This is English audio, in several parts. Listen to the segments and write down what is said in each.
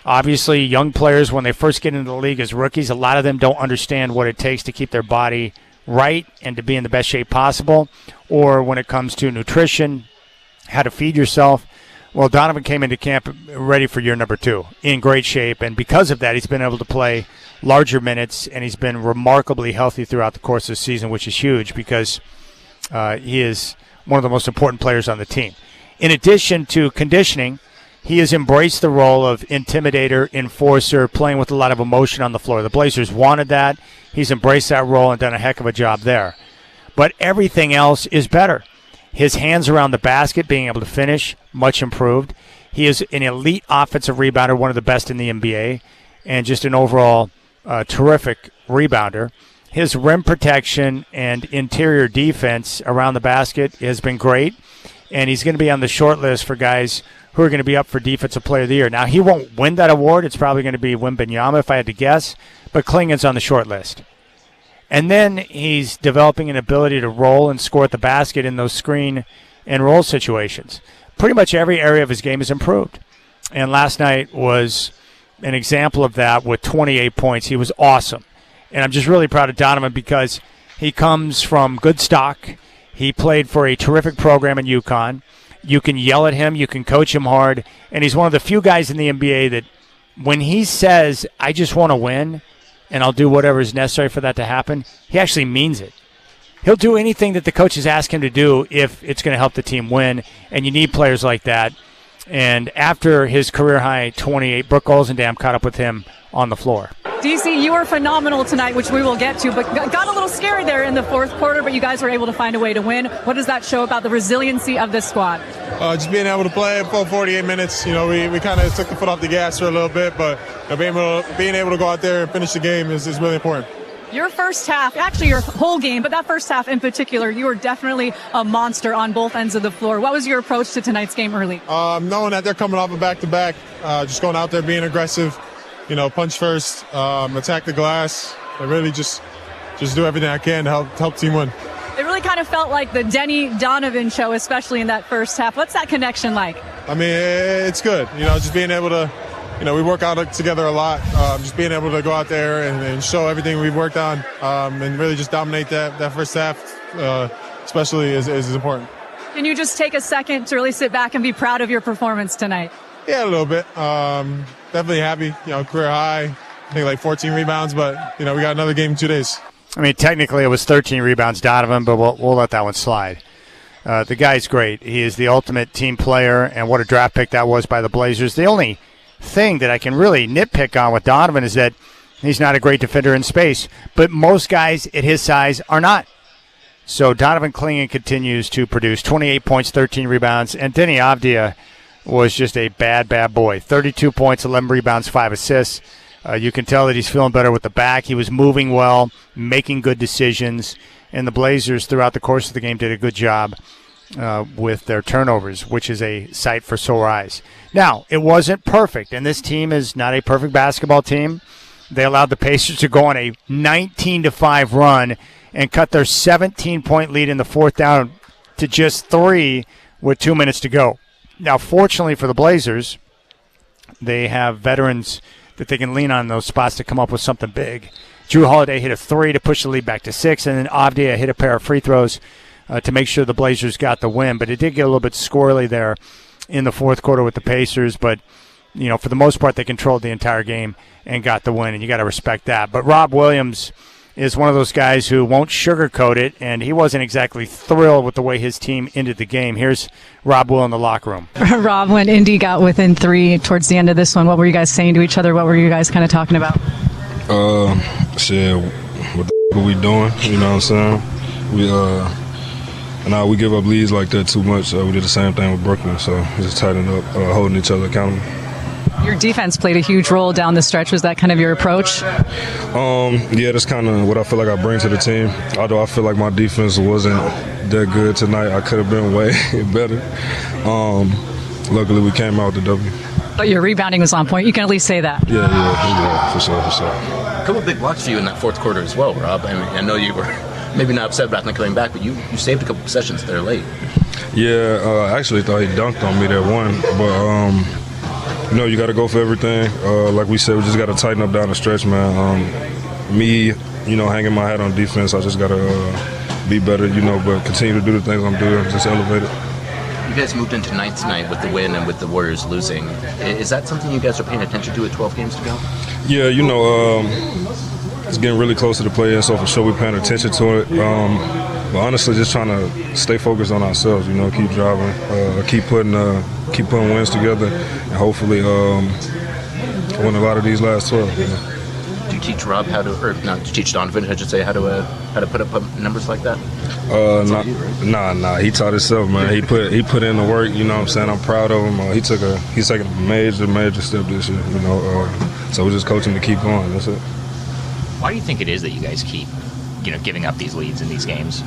Obviously, young players, when they first get into the league as rookies, a lot of them don't understand what it takes to keep their body right and to be in the best shape possible, or when it comes to nutrition, how to feed yourself. Well, Donovan came into camp ready for year number 2, in great shape, and because of that, he's been able to play larger minutes, and he's been remarkably healthy throughout the course of the season, which is huge because he is one of the most important players on the team. In addition to conditioning, he has embraced the role of intimidator, enforcer, playing with a lot of emotion on the floor. The Blazers wanted that. He's embraced that role and done a heck of a job there. But everything else is better. His hands around the basket, being able to finish, much improved. He is an elite offensive rebounder, one of the best in the NBA, and just an overall terrific rebounder. His rim protection and interior defense around the basket has been great, and he's going to be on the short list for guys who are going to be up for Defensive Player of the Year. Now, he won't win that award. It's probably going to be Wembanyama, if I had to guess, but Klingen's on the short list. And then he's developing an ability to roll and score at the basket in those screen and roll situations. Pretty much every area of his game has improved. And last night was an example of that with 28 points. He was awesome. And I'm just really proud of Donovan because he comes from good stock. He played for a terrific program in UConn. You can yell at him. You can coach him hard. And he's one of the few guys in the NBA that when he says, I just want to win, and I'll do whatever is necessary for that to happen, he actually means it. He'll do anything that the coaches ask him to do if it's going to help the team win, and you need players like that. And after his career-high 28, Brooke Olzendam caught up with him on the floor. DC, you were phenomenal tonight, which we will get to, but got a little scary there in the fourth quarter, but you guys were able to find a way to win. What does that show about the resiliency of this squad? Just being able to play for 48 minutes. You know, we kind of took the foot off the gas for a little bit, but being able to go out there and finish the game is really important. Your first half, actually your whole game, but that first half in particular, you were definitely a monster on both ends of the floor. What was your approach to tonight's game early? Knowing that they're coming off a back-to-back, just going out there being aggressive, punch first, attack the glass, and really just do everything I can to help team win. It really kind of felt like the Denny Donovan show, especially in that first half. What's that connection like? I mean, it's good. Just being able to, we work out together a lot. Just being able to go out there and show everything we've worked on and really just dominate that first half, especially is important. Can you just take a second to really sit back and be proud of your performance tonight? Yeah, a little bit. Definitely happy. Career high. I think like 14 rebounds, but we got another game in 2 days. I mean, technically it was 13 rebounds, Donovan, but we'll let that one slide. The guy's great. He is the ultimate team player, and what a draft pick that was by the Blazers. The only thing that I can really nitpick on with Donovan is that he's not a great defender in space, but most guys at his size are not. So Donovan Klingen continues to produce 28 points, 13 rebounds, and Denny Avdia was just a bad boy. 32 points, 11 rebounds, 5 assists. You can tell that he's feeling better with the back. He was moving well, making good decisions, and the Blazers throughout the course of the game did a good job with their turnovers, which is a sight for sore eyes. Now, it wasn't perfect, and this team is not a perfect basketball team. They allowed the Pacers to go on a 19-5 run and cut their 17-point lead in the fourth down to just 3 with 2 minutes to go. Now, fortunately for the Blazers, they have veterans that they can lean on in those spots to come up with something big. Drew Holiday hit a 3 to push the lead back to 6, and then Avdia hit a pair of free throws to make sure the Blazers got the win. But it did get a little bit squirrely there in the fourth quarter with the Pacers. But, for the most part, they controlled the entire game and got the win, and you got to respect that. But Rob Williams is one of those guys who won't sugarcoat it, and he wasn't exactly thrilled with the way his team ended the game. Here's Rob Will in the locker room. Rob, when Indy got within 3 towards the end of this one, what were you guys saying to each other? What were you guys kind of talking about? Shit, what the are we doing? You know what I'm saying? We give up leads like that too much. We did the same thing with Brooklyn, so just tightening up, holding each other accountable. Your defense played a huge role down the stretch. Was that kind of your approach? Yeah, that's kind of what I feel like I bring to the team. Although I feel like my defense wasn't that good tonight. I could have been way better. Luckily, we came out with the W. But your rebounding was on point. You can at least say that. Yeah, for sure. A couple of big blocks for you in that fourth quarter as well, Rob. I mean, I know you were maybe not upset about not coming back, but you saved a couple possessions there late. Yeah, I actually thought he dunked on me that one, but You got to go for everything. Like we said, we just got to tighten up down the stretch, man. Me, hanging my hat on defense, I just got to be better, but continue to do the things I'm doing, just elevate it. You guys moved into ninth tonight with the win and with the Warriors losing. Is that something you guys are paying attention to at 12 games to go? Yeah, it's getting really close to the play-in, so for sure we're paying attention to it. But honestly, just trying to stay focused on ourselves, keep driving, keep putting wins together, and hopefully win a lot of these last 12. Do you teach Rob how to, or not to teach Donovan, I should say, how to put up numbers like that? Nah. He taught himself, man. He put in the work. You know what I'm saying? I'm proud of him. He's taking a major step this year. So we're just coaching to keep going. That's it. Why do you think it is that you guys keep, giving up these leads in these games?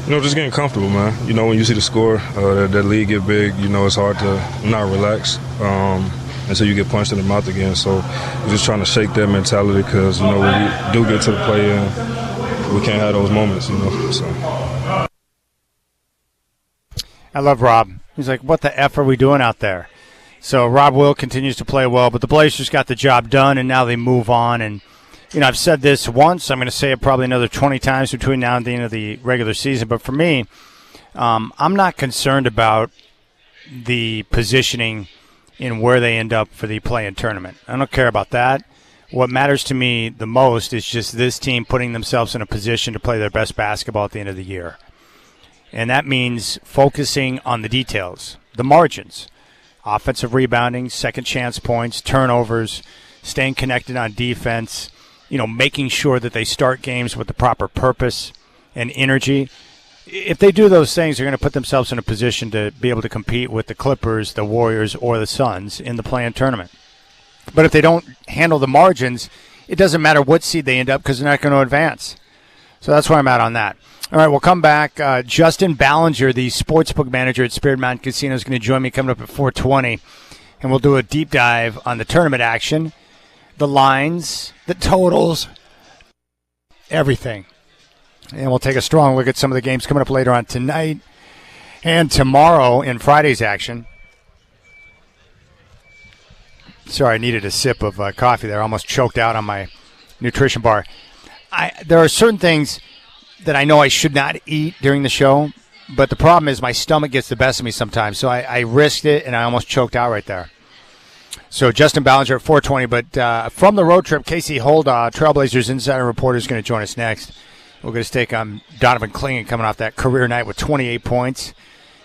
Just getting comfortable, man. When you see the score, that lead get big, it's hard to not relax until you get punched in the mouth again. So we're just trying to shake that mentality because, when we do get to the play-in, we can't have those moments, So. I love Rob. He's like, what the F are we doing out there? So Rob Will continues to play well, but the Blazers got the job done, and now they move on. And, I've said this once. I'm going to say it probably another 20 times between now and the end of the regular season. But for me, I'm not concerned about the positioning in where they end up for the play-in tournament. I don't care about that. What matters to me the most is just this team putting themselves in a position to play their best basketball at the end of the year. And that means focusing on the details, the margins, offensive rebounding, second chance points, turnovers, staying connected on defense, making sure that they start games with the proper purpose and energy. If they do those things, they're going to put themselves in a position to be able to compete with the Clippers, the Warriors, or the Suns in the play-in tournament. But if they don't handle the margins, it doesn't matter what seed they end up because they're not going to advance. So that's where I'm at on that. All right, we'll come back. Justin Ballenger, the sportsbook manager at Spirit Mountain Casino, is going to join me coming up at 4:20, and we'll do a deep dive on the tournament action, the lines, the totals, everything. And we'll take a strong look at some of the games coming up later on tonight and tomorrow in Friday's action. Sorry, I needed a sip of coffee there. I almost choked out on my nutrition bar. There are certain things that I know I should not eat during the show, but the problem is my stomach gets the best of me sometimes. So I risked it, and I almost choked out right there. So Justin Ballenger at 4:20. But from the road trip, Casey Holdahl, Trailblazers insider reporter, is going to join us next. We're going to take on Donovan Clingan coming off that career night with 28 points,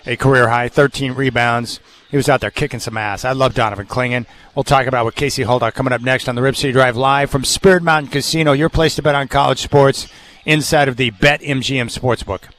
a career high, 13 rebounds. He was out there kicking some ass. I love Donovan Clingan. We'll talk about with Casey Holdahl coming up next on the Rip City Drive live from Spirit Mountain Casino, your place to bet on college sports inside of the BetMGM Sportsbook.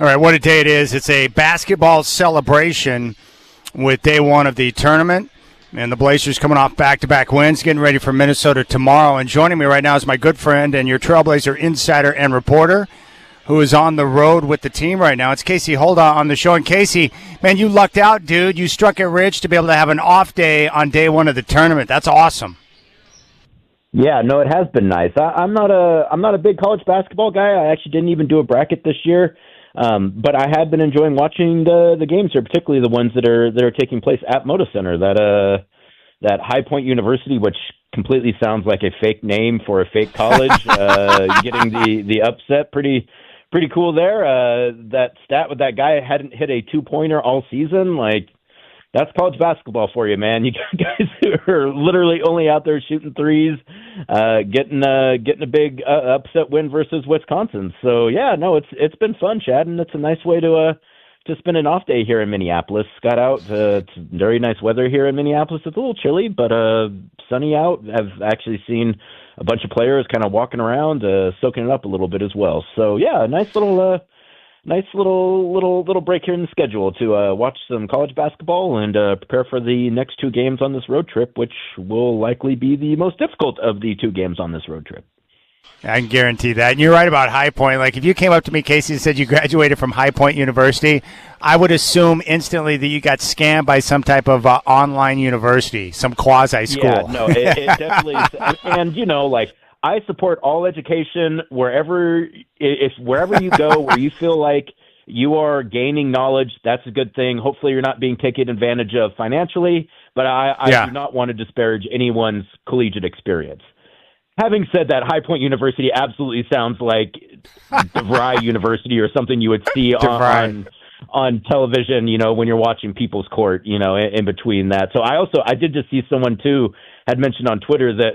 All right, what a day it is. It's a basketball celebration with day one of the tournament. And the Blazers coming off back-to-back wins, getting ready for Minnesota tomorrow. And joining me right now is my good friend and your Trailblazer insider and reporter who is on the road with the team right now. It's Casey Holdahl on the show. And Casey, man, you lucked out, dude. You struck it rich to be able to have an off day on day one of the tournament. That's awesome. Yeah, no, it has been nice. I'm not a big college basketball guy. I actually didn't even do a bracket this year. But I have been enjoying watching the games here, particularly the ones that are taking place at Moda Center. That High Point University, which completely sounds like a fake name for a fake college, getting the upset, pretty cool there. That stat with that guy hadn't hit a 2-pointer all season, like. That's college basketball for you, man. You got guys who are literally only out there shooting threes, getting a big upset win versus Wisconsin. So yeah, no, it's been fun, Chad, and it's a nice way to spend an off day here in Minneapolis. Got out. It's very nice weather here in Minneapolis. It's a little chilly, but sunny out. I've actually seen a bunch of players kind of walking around, soaking it up a little bit as well. So yeah, nice little break here in the schedule to watch some college basketball and prepare for the next 2 games on this road trip, which will likely be the most difficult of the 2 games on this road trip. I can guarantee that. And you're right about High Point. Like, if you came up to me, Casey, and said you graduated from High Point University, I would assume instantly that you got scammed by some type of online university, some quasi-school. Yeah, no, it definitely is. And, like, I support all education wherever you go, where you feel like you are gaining knowledge. That's a good thing. Hopefully you're not being taken advantage of financially, but I do not want to disparage anyone's collegiate experience. Having said that, High Point University absolutely sounds like DeVry University or something you would see on television, when you're watching People's Court, in between that. So I did just see someone too had mentioned on Twitter that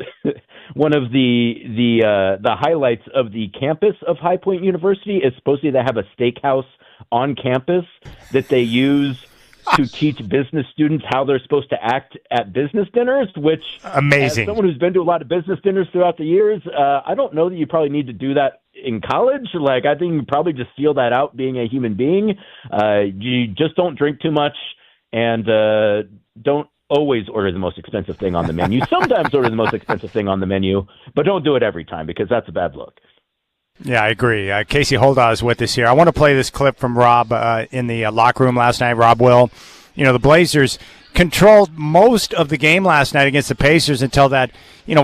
one of the highlights of the campus of High Point University is supposedly they have a steakhouse on campus that they use to teach business students how they're supposed to act at business dinners, which, amazing. As someone who's been to a lot of business dinners throughout the years, I don't know that you probably need to do that in college. Like, I think you probably just feel that out being a human being. You just don't drink too much and don't always order the most expensive thing on the menu. Sometimes order the most expensive thing on the menu, but don't do it every time because that's a bad look. Yeah, I agree. Casey Holdahl is with us here. I want to play this clip from Rob in the locker room last night. Rob Will. The Blazers controlled most of the game last night against the Pacers until that,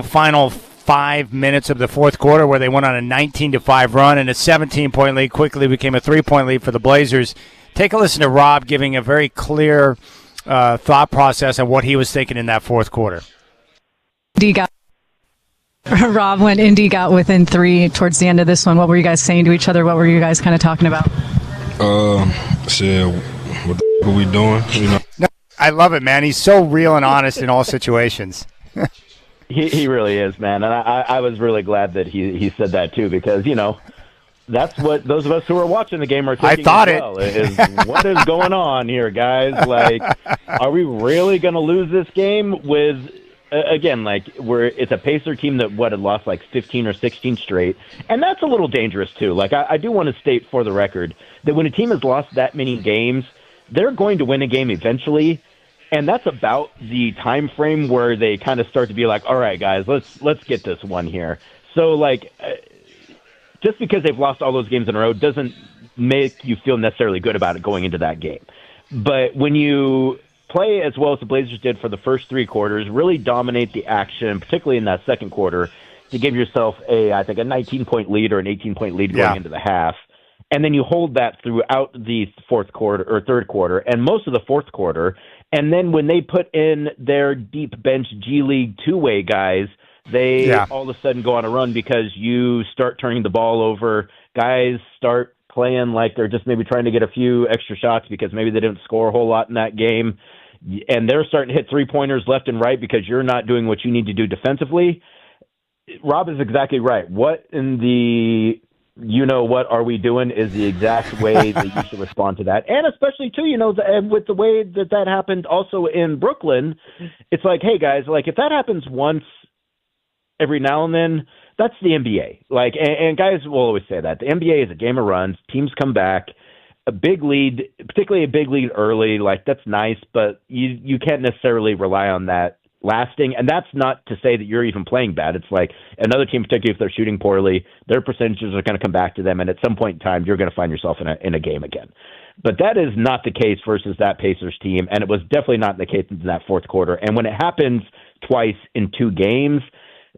final 5 minutes of the fourth quarter where they went on a 19-5 run, and a 17-point lead quickly became a 3-point lead for the Blazers. Take a listen to Rob giving a very clear thought process on what he was thinking in that fourth quarter. Rob, when Indy got within 3 towards the end of this one, what were you guys saying to each other? What were you guys kind of talking about? Shit, what the f- are we doing? No, I love it, man. He's so real and honest in all situations. He really is, man. And I was really glad that he said that too, because, that's what those of us who are watching the game are thinking. I thought as well, is what is going on here, guys? Like, are we really going to lose this game with, again, like, it's a Pacer team that had lost like 15 or 16 straight, and that's a little dangerous too. Like, I do want to state for the record that when a team has lost that many games, they're going to win a game eventually, and that's about the time frame where they kind of start to be like, all right, guys, let's get this one here. So, like, just because they've lost all those games in a row doesn't make you feel necessarily good about it going into that game. But when you play as well as the Blazers did for the first 3 quarters, really dominate the action, particularly in that second quarter, to give yourself I think a 19-point lead or an 18-point lead going into the half. And then you hold that throughout the fourth quarter or third quarter and most of the fourth quarter. And then when they put in their deep bench G League 2-way guys, they all of a sudden go on a run because you start turning the ball over. Guys start playing like they're just maybe trying to get a few extra shots because maybe they didn't score a whole lot in that game. And they're starting to hit 3-pointers left and right because you're not doing what you need to do defensively. Rob is exactly right. What in the what are we doing is the exact way that you should respond to that. And especially, too, with the way that happened also in Brooklyn, it's like, hey, guys, like if that happens once every now and then, that's the NBA. Like, and guys will always say that. The NBA is a game of runs. Teams come back. a big lead, particularly a big lead early, like that's nice, but you can't necessarily rely on that lasting. And that's not to say that you're even playing bad. It's like another team, particularly if they're shooting poorly, their percentages are going to come back to them, and at some point in time, you're going to find yourself in a game again. But that is not the case versus that Pacers team, and it was definitely not the case in that fourth quarter. And when it happens twice in 2 games,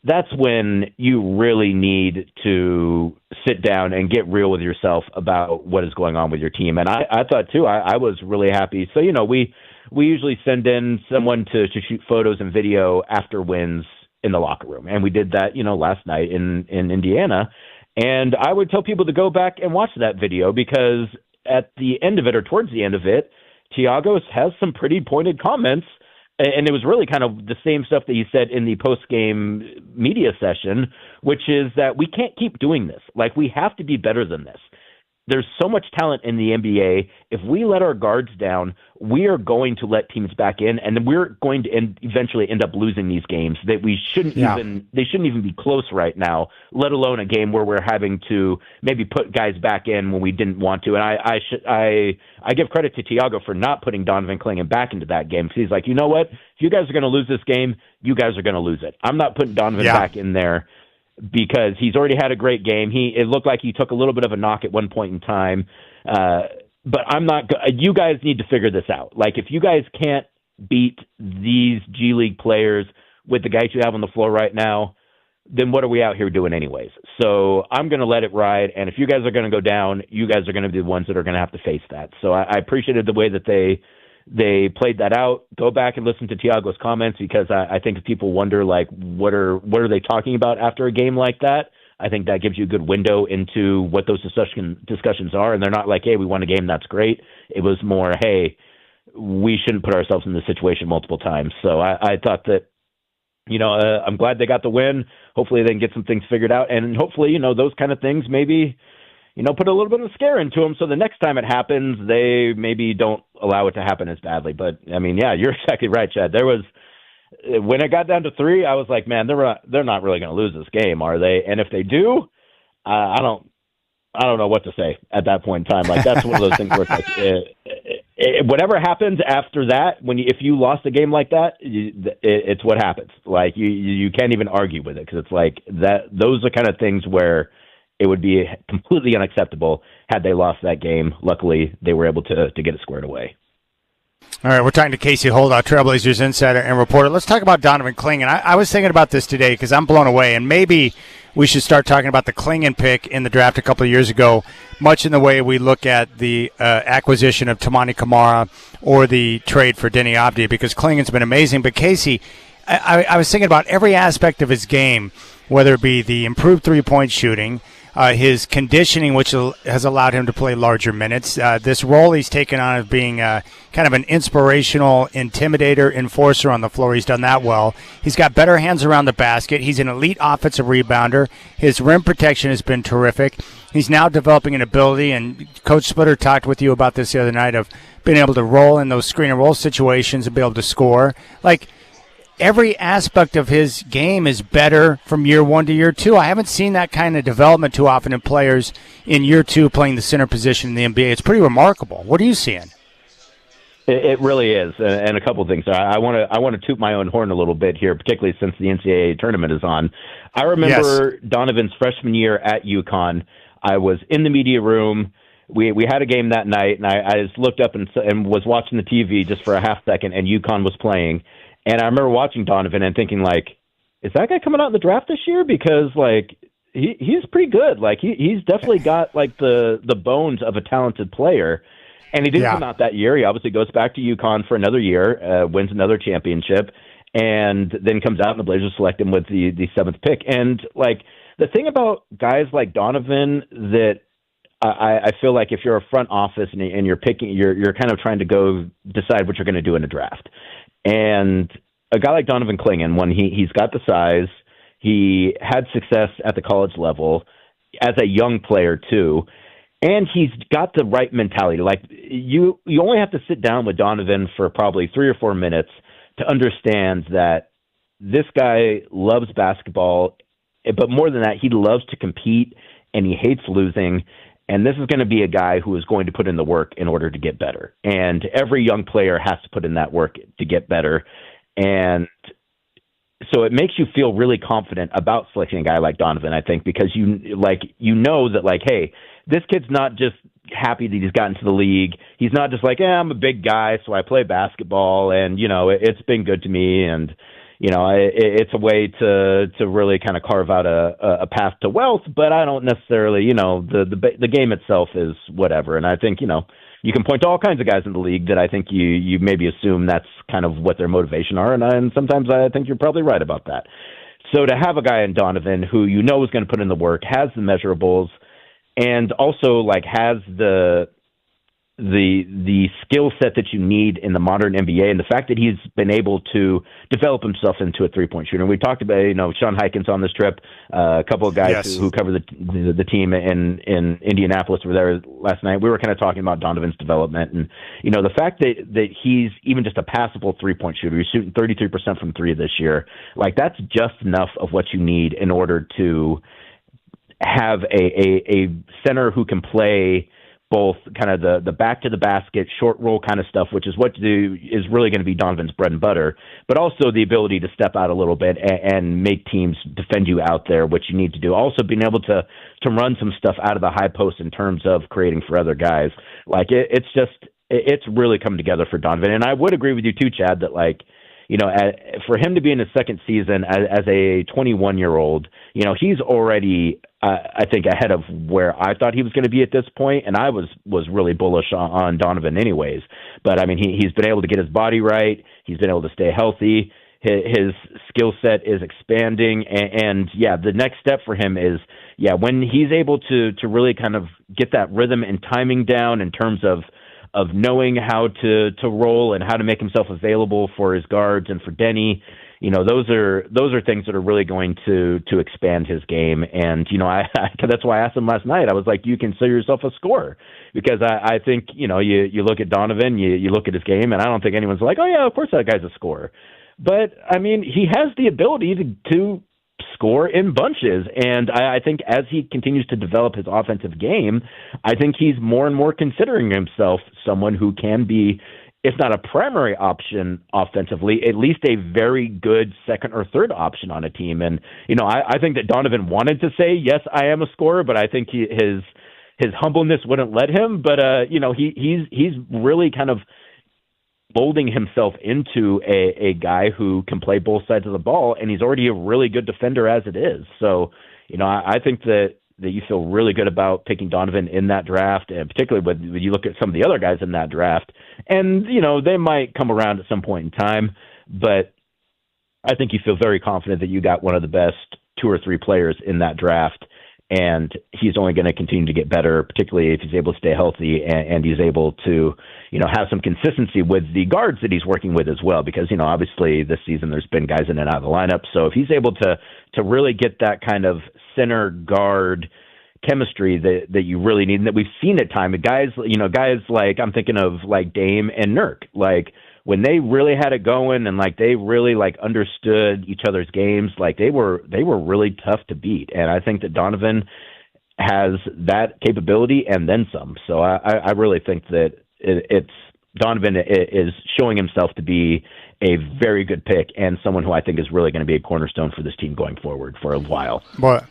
that's when you really need to sit down and get real with yourself about what is going on with your team. And I thought, too, I was really happy. So, we usually send in someone to shoot photos and video after wins in the locker room. And we did that, last night in Indiana. And I would tell people to go back and watch that video because at the end of it, or towards the end of it, Tiago has some pretty pointed comments. And it was really kind of the same stuff that he said in the post-game media session, which is that we can't keep doing this. Like, we have to be better than this. There's so much talent in the NBA. If we let our guards down, we are going to let teams back in, and then we're going to eventually end up losing these games that we shouldn't they shouldn't even be close right now, let alone a game where we're having to maybe put guys back in when we didn't want to. And I give credit to Tiago for not putting Donovan Clingan back into that game, because he's like, you know what? If you guys are going to lose this game, you guys are going to lose it. I'm not putting Donovan back in there, because he's already had a great game. It looked like he took a little bit of a knock at one point in time. But I'm not. You guys need to figure this out. Like, if you guys can't beat these G League players with the guys you have on the floor right now, then what are we out here doing anyways? So I'm going to let it ride. And if you guys are going to go down, you guys are going to be the ones that are going to have to face that. So I appreciated the way that they played that out. Go back and listen to Tiago's comments, because I think if people wonder, like, what are they talking about after a game like that, I think that gives you a good window into what those discussions are. And they're not like, hey, we won a game, that's great. It was more, hey, we shouldn't put ourselves in this situation multiple times. So I thought that, I'm glad they got the win. Hopefully they can get some things figured out. And hopefully, those kind of things maybe put a little bit of scare into them, so the next time it happens, they maybe don't allow it to happen as badly. But, I mean, yeah, you're exactly right, Chad. When it got down to 3, I was like, man, they're not really going to lose this game, are they? And if they do, I don't know what to say at that point in time. Like, that's one of those things where it's like, whatever happens after that, if you lost a game like that, it's what happens. Like, you can't even argue with it, because it's like that. Those are kind of things where it would be completely unacceptable had they lost that game. Luckily, they were able to get it squared away. All right, we're talking to Casey Holdahl, Trailblazers insider and reporter. Let's talk about Donovan Clingan. I was thinking about this today because I'm blown away, and maybe we should start talking about the Clingan pick in the draft a couple of years ago, much in the way we look at the acquisition of Tamani Kamara or the trade for Denny Abdi, because Clingan's been amazing. But Casey, I was thinking about every aspect of his game, whether it be the improved three-point shooting, his conditioning, which has allowed him to play larger minutes. This role he's taken on of being kind of an inspirational intimidator, enforcer on the floor. He's done that well. He's got better hands around the basket. He's an elite offensive rebounder. His rim protection has been terrific. He's now developing an ability, and Coach Splitter talked with you about this the other night, of being able to roll in those screen and roll situations and be able to score. Like, every aspect of his game is better from year 1 to year 2. I haven't seen that kind of development too often in players in year 2 playing the center position in the NBA. It's pretty remarkable. What are you seeing? It really is, and a couple of things. I want to toot my own horn a little bit here, particularly since the NCAA tournament is on. I remember Donovan's freshman year at UConn. I was in the media room. We had a game that night, and I just looked up and was watching the TV just for a half second, and UConn was playing. And I remember watching Donovan and thinking, like, is that guy coming out in the draft this year? Because, like, he's pretty good. Like, he's definitely got, like, the bones of a talented player. And he didn't come out that year. He obviously goes back to UConn for another year, wins another championship, and then comes out and the Blazers select him with the 7th pick. And, like, the thing about guys like Donovan that I feel like if you're a front office and you're picking, you're kind of trying to go decide what you're going to do in a draft. And a guy like Donovan Clingan, when he's got the size, he had success at the college level as a young player too, and he's got the right mentality. Like, you only have to sit down with Donovan for probably 3 or 4 minutes to understand that this guy loves basketball, but more than that, he loves to compete and he hates losing. And this is going to be a guy who is going to put in the work in order to get better. And every young player has to put in that work to get better. And so it makes you feel really confident about selecting a guy like Donovan, I think, because you know that, like, hey, this kid's not just happy that he's gotten to the league. He's not just like, I'm a big guy, so I play basketball, and, it's been good to me. And, it's a way to really kind of carve out a path to wealth, but I don't necessarily, the game itself is whatever. And I think, you can point to all kinds of guys in the league that I think you maybe assume that's kind of what their motivation are, and sometimes I think you're probably right about that. So to have a guy in Donovan who is going to put in the work, has the measurables, and also has the skill set that you need in the modern NBA, and the fact that he's been able to develop himself into a three-point shooter. And we talked about, Sean Hykins on this trip, a couple of guys who cover the team in Indianapolis were there last night. We were kind of talking about Donovan's development, and the fact that he's even just a passable three-point shooter. He's shooting 33% from three this year. That's just enough of what you need in order to have a center who can play both kind of the back to the basket, short roll kind of stuff, which is what is really going to be Donovan's bread and butter, but also the ability to step out a little bit and make teams defend you out there, which you need to do. Also being able to run some stuff out of the high post in terms of creating for other guys. It's really come together for Donovan. And I would agree with you too, Chad, that for him to be in his second season as a 21-year-old, he's already, I think, ahead of where I thought he was going to be at this point, and I was really bullish on Donovan anyways. But, I mean, he's been able to get his body right. He's been able to stay healthy. His skill set is expanding, and the next step for him is, when he's able to really kind of get that rhythm and timing down in terms of knowing how to roll and how to make himself available for his guards and for Denny, those are things that are really going to expand his game. And, that's why I asked him last night. I was like, do you consider yourself a scorer? Because I think, you look at Donovan, you look at his game, and I don't think anyone's like, oh yeah, of course that guy's a scorer. But I mean, he has the ability to score in bunches. And I think as he continues to develop his offensive game, I think he's more and more considering himself someone who can be, if not a primary option offensively, at least a very good second or third option on a team. And, I think that Donovan wanted to say, yes, I am a scorer, but I think his humbleness wouldn't let him. But, he's really kind of molding himself into a guy who can play both sides of the ball, and he's already a really good defender as it is. So, I think that you feel really good about picking Donovan in that draft, and particularly when you look at some of the other guys in that draft. And, they might come around at some point in time, but I think you feel very confident that you got one of the best two or three players in that draft, and he's only going to continue to get better, particularly if he's able to stay healthy and he's able to, have some consistency with the guards that he's working with as well. Because, obviously this season there's been guys in and out of the lineup. So if he's able to really get that kind of center guard chemistry that you really need, and that we've seen at times, guys like, I'm thinking of like Dame and Nurk, like when they really had it going and like they really like understood each other's games, like they were really tough to beat. And I think that Donovan has that capability and then some. So I really think that it's Donovan is showing himself to be a very good pick and someone who I think is really going to be a cornerstone for this team going forward for a while. Well,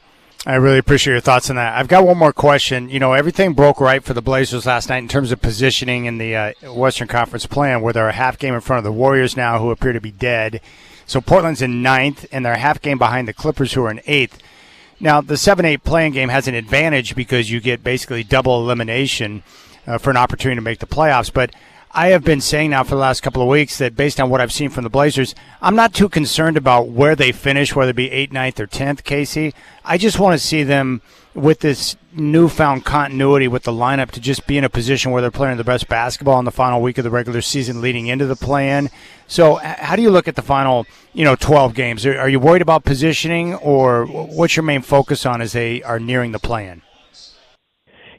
I really appreciate your thoughts on that. I've got one more question. Everything broke right for the Blazers last night in terms of positioning in the Western Conference plan, where they're a half game in front of the Warriors now, who appear to be dead. So Portland's in 9th, and they're a half game behind the Clippers, who are in 8th. Now, the 7-8 playing game has an advantage because you get basically double elimination for an opportunity to make the playoffs. But I have been saying now for the last couple of weeks that based on what I've seen from the Blazers, I'm not too concerned about where they finish, whether it be 8th, 9th, or 10th, Casey. I just want to see them with this newfound continuity with the lineup to just be in a position where they're playing the best basketball in the final week of the regular season leading into the play-in. So how do you look at the final 12 games? Are you worried about positioning, or what's your main focus on as they are nearing the play-in?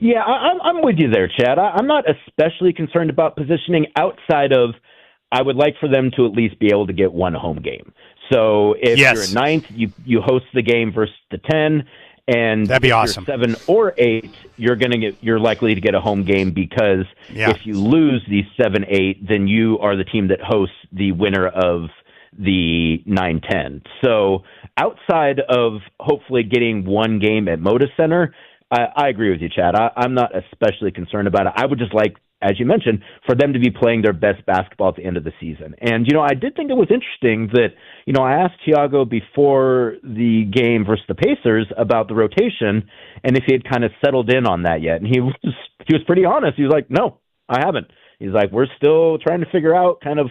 Yeah, I'm with you there, Chad. I'm not especially concerned about positioning outside of I would like for them to at least be able to get one home game. So if you're in 9th, you host the game versus the 10, And that'd be if awesome. You're 7 or 8, you're likely to get a home game because if you lose the 7-8, then you are the team that hosts the winner of the 9-10. So outside of hopefully getting one game at Moda Center, I agree with you, Chad. I'm not especially concerned about it. I would just like, as you mentioned, for them to be playing their best basketball at the end of the season. And, I did think it was interesting that, I asked Tiago before the game versus the Pacers about the rotation and if he had kind of settled in on that yet. And he was pretty honest. He was like, no, I haven't. He's like, we're still trying to figure out kind of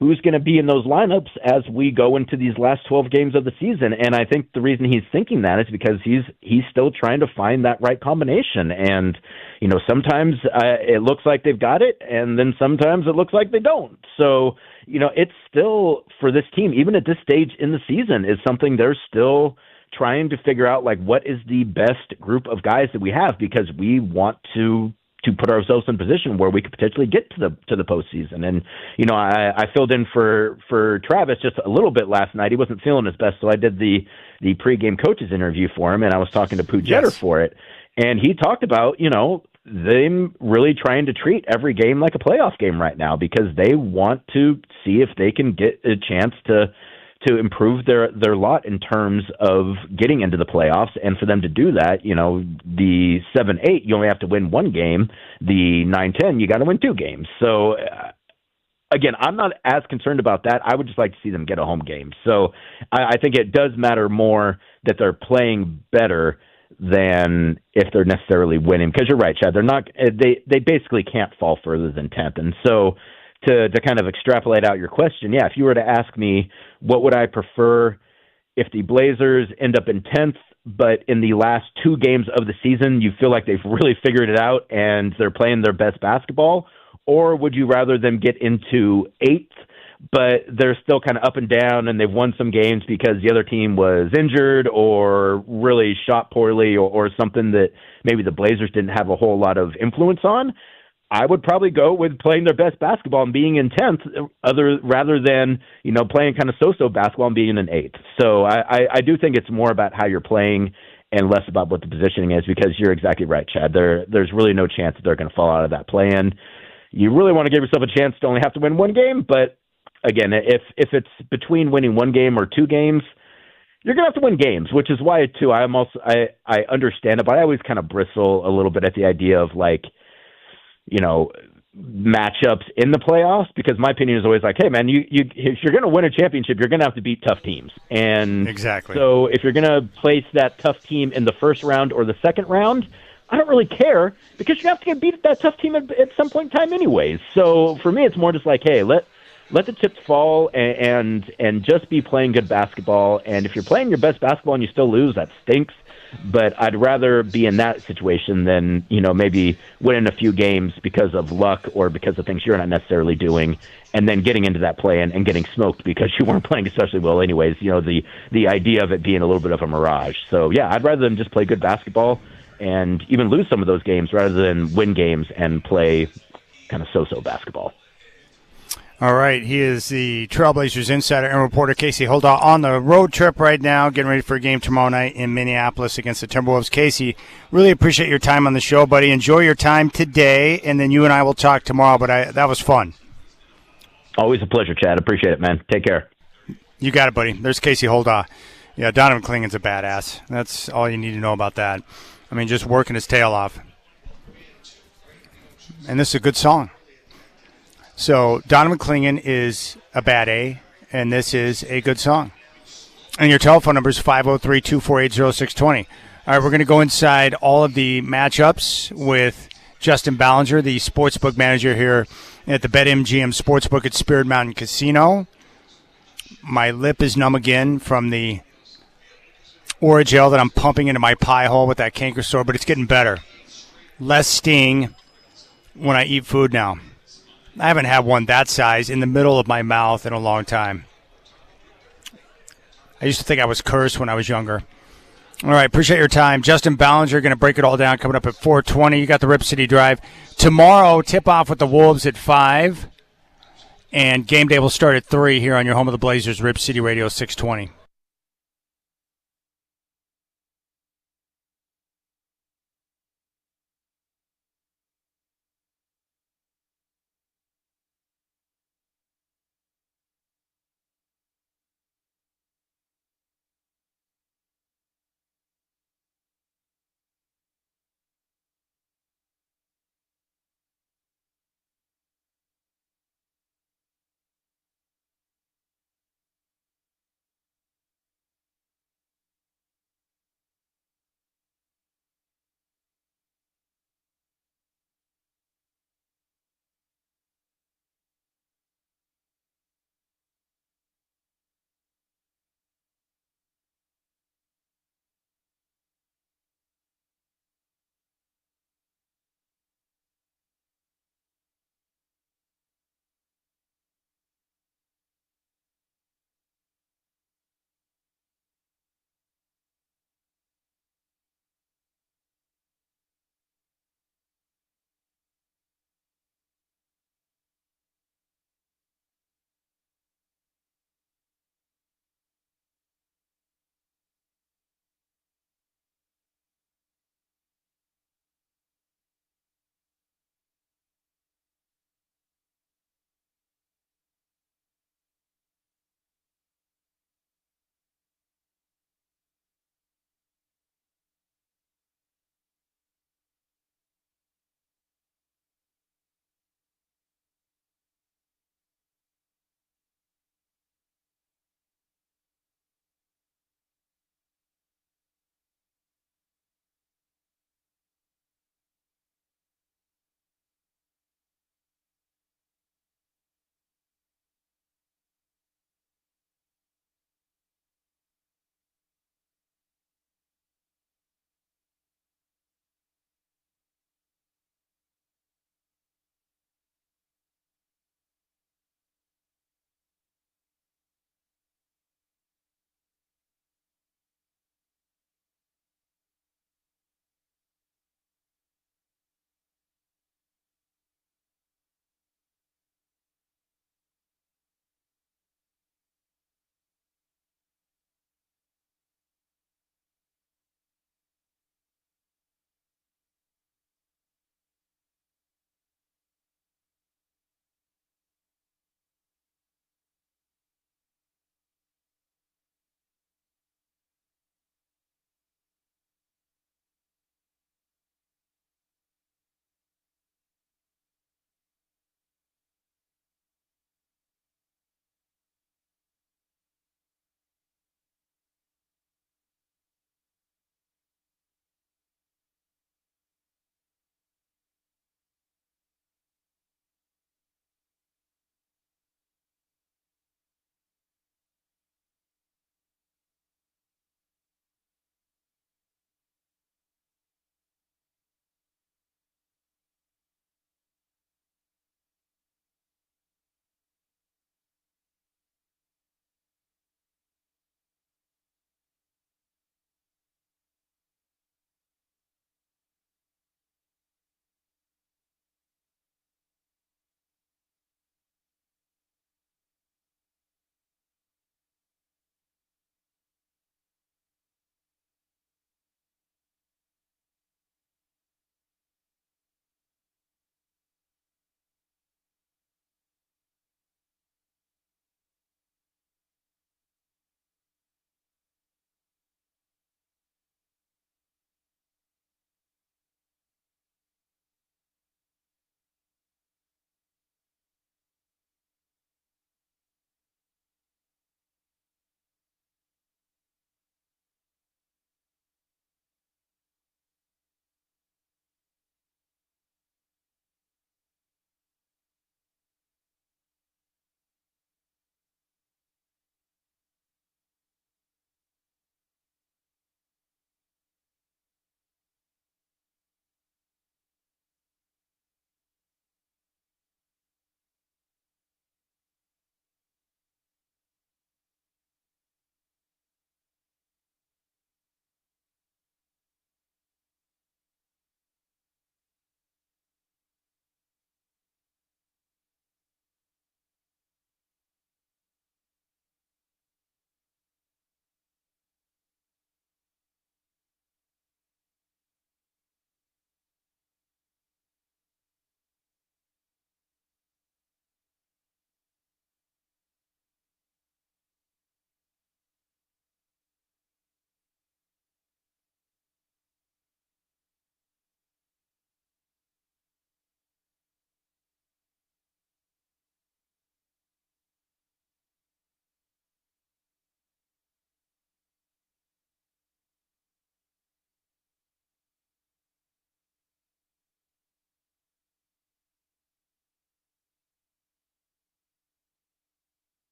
who's going to be in those lineups as we go into these last 12 games of the season. And I think the reason he's thinking that is because he's still trying to find that right combination. And, sometimes it looks like they've got it, and then sometimes it looks like they don't. So, it's still, for this team, even at this stage in the season, is something they're still trying to figure out, like, what is the best group of guys that we have, because we want to put ourselves in a position where we could potentially get to the postseason. And, I filled in for Travis just a little bit last night. He wasn't feeling his best, so I did the pregame coaches interview for him, and I was talking to Pooh Jeter for it. And he talked about, them really trying to treat every game like a playoff game right now because they want to see if they can get a chance to improve their lot in terms of getting into the playoffs. And for them to do that, the 7-8, you only have to win one game. The 9-10, you got to win 2 games. So, again, I'm not as concerned about that. I would just like to see them get a home game. So I think it does matter more that they're playing better than if they're necessarily winning. Because you're right, Chad. They're not. They basically can't fall further than 10th. And so to kind of extrapolate out your question, if you were to ask me what would I prefer if the Blazers end up in 10th, but in the last 2 games of the season you feel like they've really figured it out and they're playing their best basketball, or would you rather them get into 8th, but they're still kind of up and down and they've won some games because the other team was injured or really shot poorly or something that maybe the Blazers didn't have a whole lot of influence on? I would probably go with playing their best basketball and being in 10th rather than, playing kind of so-so basketball and being in 8th. So I do think it's more about how you're playing and less about what the positioning is, because you're exactly right, Chad. There's really no chance that they're going to fall out of that play-in. You really want to give yourself a chance to only have to win one game, but again, if it's between winning one game or 2 games, you're going to have to win games, which is why, too, I understand it, but I always kind of bristle a little bit at the idea of, like, matchups in the playoffs, because my opinion is always like, hey, man, if you're going to win a championship, you're going to have to beat tough teams. And exactly. So if you're going to place that tough team in the first round or the second round, I don't really care, because you have to get beat that tough team at some point in time anyways. So for me, it's more just like, hey, let the chips fall and just be playing good basketball. And if you're playing your best basketball and you still lose, that stinks. But I'd rather be in that situation than, maybe winning a few games because of luck or because of things you're not necessarily doing, and then getting into that play and getting smoked because you weren't playing especially well anyways. The idea of it being a little bit of a mirage. So, yeah, I'd rather than just play good basketball and even lose some of those games rather than win games and play kind of so-so basketball. All right, he is the Trailblazers insider and reporter Casey Holdahl on the road trip right now, getting ready for a game tomorrow night in Minneapolis against the Timberwolves. Casey, really appreciate your time on the show, buddy. Enjoy your time today, and then you and I will talk tomorrow, but that was fun. Always a pleasure, Chad. Appreciate it, man. Take care. You got it, buddy. There's Casey Holdahl. Yeah, Donovan Clingan's a badass. That's all you need to know about that. I mean, just working his tail off. And this is a good song. So Donovan Clingan is a bad A, and this is a good song. And your telephone number is 503-248-0620. All right, we're going to go inside all of the matchups with Justin Ballenger, the sportsbook manager here at the BetMGM Sportsbook at Spirit Mountain Casino. My lip is numb again from the Oragel that I'm pumping into my pie hole with that canker sore, but it's getting better. Less sting when I eat food now. I haven't had one that size in the middle of my mouth in a long time. I used to think I was cursed when I was younger. All right, appreciate your time. Justin Ballenger going to break it all down coming up at 4:20. You got the Rip City Drive. Tomorrow, tip-off with the Wolves at 5. And game day will start at 3 here on your home of the Blazers, Rip City Radio 620.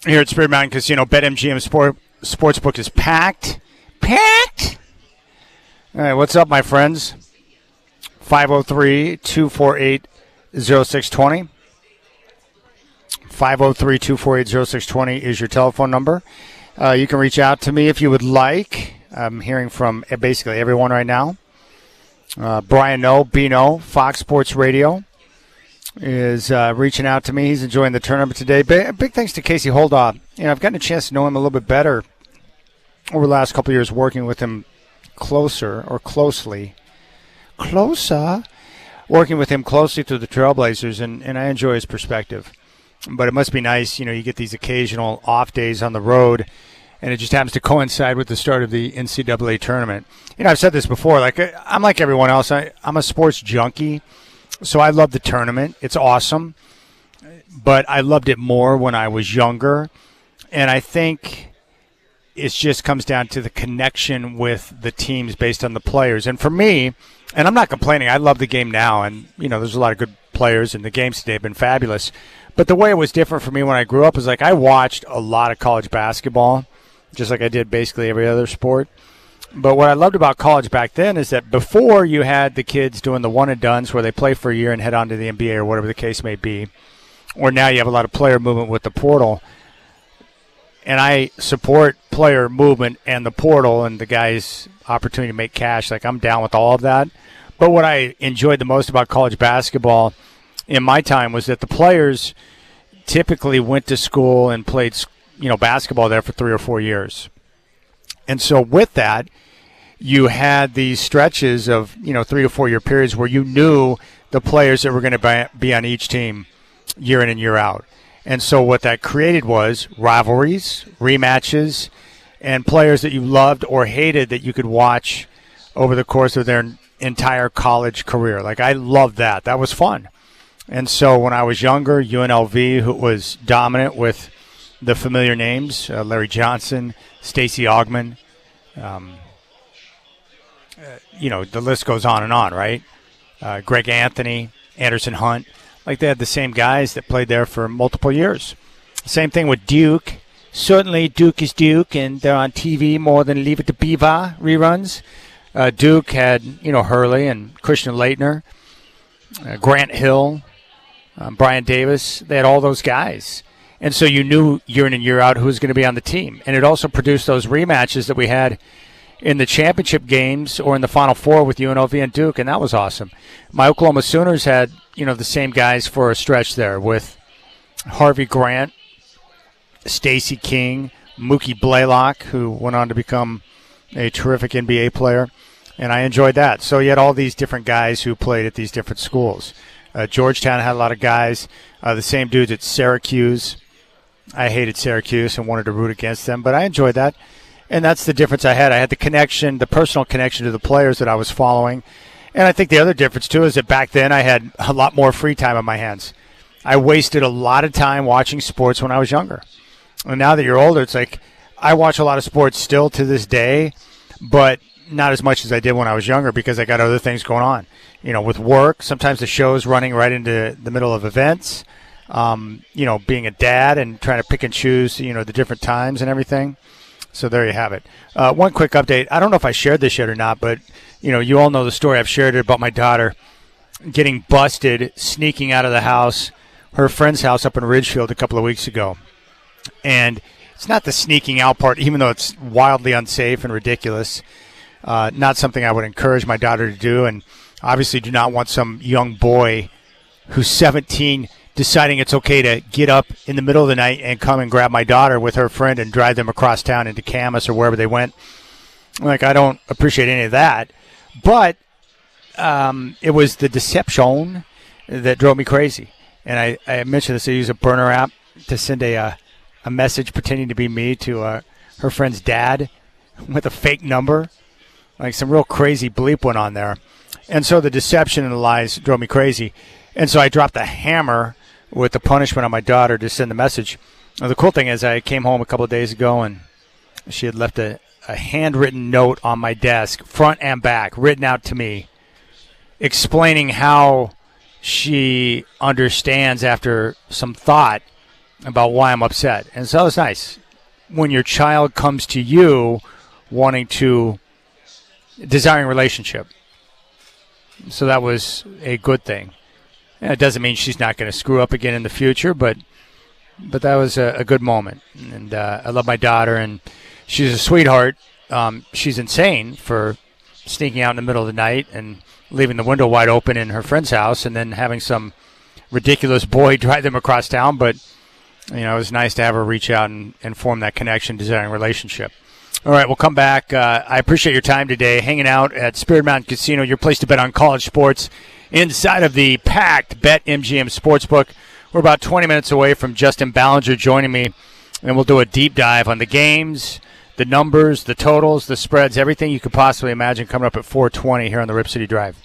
here at Spirit Mountain Casino. BetMGM Sportsbook is packed. Packed! All right, what's up, my friends? 503-248-0620. 503-248-0620 is your telephone number. You can reach out to me if you would like. I'm hearing from basically everyone right now. Brian Bino, Fox Sports Radio, is reaching out to me. He's enjoying the tournament today. Big thanks to Casey Holdahl. I've gotten a chance to know him a little bit better over the last couple of years, working with him closer, working with him closely through the Trailblazers, and I enjoy his perspective. But it must be nice, you get these occasional off days on the road, and it just happens to coincide with the start of the NCAA tournament. I've said this before, I'm like everyone else. I'm a sports junkie, so I love the tournament. It's awesome, but I loved it more when I was younger, and I think it just comes down to the connection with the teams based on the players. And for me, and I'm not complaining, I love the game now, and there's a lot of good players, and the games today have been fabulous. But the way it was different for me when I grew up is I watched a lot of college basketball, just like I did basically every other sport. But what I loved about college back then is that before you had the kids doing the one-and-dones where they play for a year and head on to the NBA or whatever the case may be, or now you have a lot of player movement with the portal. And I support player movement and the portal and the guys' opportunity to make cash. I'm down with all of that. But what I enjoyed the most about college basketball in my time was that the players typically went to school and played basketball there for 3 or 4 years. And so with that, you had these stretches of 3 to 4 year periods where you knew the players that were going to be on each team year in and year out. And so what that created was rivalries, rematches, and players that you loved or hated that you could watch over the course of their entire college career. I loved that. That was fun. And so when I was younger, UNLV, who was dominant with the familiar names, Larry Johnson, Stacey Augmon, the list goes on and on, right? Greg Anthony, Anderson Hunt. They had the same guys that played there for multiple years. Same thing with Duke. Certainly Duke is Duke, and they're on TV more than Leave It to Beaver reruns. Duke had, Hurley and Christian Laettner, Grant Hill, Brian Davis. They had all those guys. And so you knew year in and year out who was going to be on the team. And it also produced those rematches that we had in the championship games or in the Final Four with UNLV and Duke, and that was awesome. My Oklahoma Sooners had, the same guys for a stretch there with Harvey Grant, Stacey King, Mookie Blaylock, who went on to become a terrific NBA player, and I enjoyed that. So you had all these different guys who played at these different schools. Georgetown had a lot of guys, the same dudes at Syracuse. I hated Syracuse and wanted to root against them, but I enjoyed that. And that's the difference I had. I had the connection, the personal connection to the players that I was following. And I think the other difference, too, is that back then I had a lot more free time on my hands. I wasted a lot of time watching sports when I was younger. And now that you're older, it's I watch a lot of sports still to this day, but not as much as I did when I was younger because I got other things going on. With work, sometimes the show's running right into the middle of events. Being a dad and trying to pick and choose, the different times and everything. So there you have it. One quick update. I don't know if I shared this yet or not, but, you all know the story. I've shared it about my daughter getting busted, sneaking out of the house, her friend's house up in Ridgefield a couple of weeks ago. And it's not the sneaking out part, even though it's wildly unsafe and ridiculous. Not something I would encourage my daughter to do, and obviously do not want some young boy who's 17 deciding it's okay to get up in the middle of the night and come and grab my daughter with her friend and drive them across town into Camas or wherever they went. I don't appreciate any of that. But it was the deception that drove me crazy. And I mentioned this. I use a burner app to send a message pretending to be me to her friend's dad with a fake number. Some real crazy bleep went on there. And so the deception and the lies drove me crazy. And so I dropped a hammer with the punishment on my daughter to send the message. Now, the cool thing is I came home a couple of days ago, and she had left a handwritten note on my desk, front and back, written out to me, explaining how she understands after some thought about why I'm upset. And so it's nice when your child comes to you desiring a relationship. So that was a good thing. And it doesn't mean she's not going to screw up again in the future, but that was a good moment. And I love my daughter, and she's a sweetheart. She's insane for sneaking out in the middle of the night and leaving the window wide open in her friend's house and then having some ridiculous boy drive them across town. But, it was nice to have her reach out and form that connection, desiring relationship. All right, we'll come back. I appreciate your time today, hanging out at Spirit Mountain Casino, your place to bet on college sports, inside of the packed BetMGM Sportsbook. We're about 20 minutes away from Justin Ballenger joining me, and we'll do a deep dive on the games, the numbers, the totals, the spreads, everything you could possibly imagine coming up at 4:20 here on the Rip City Drive.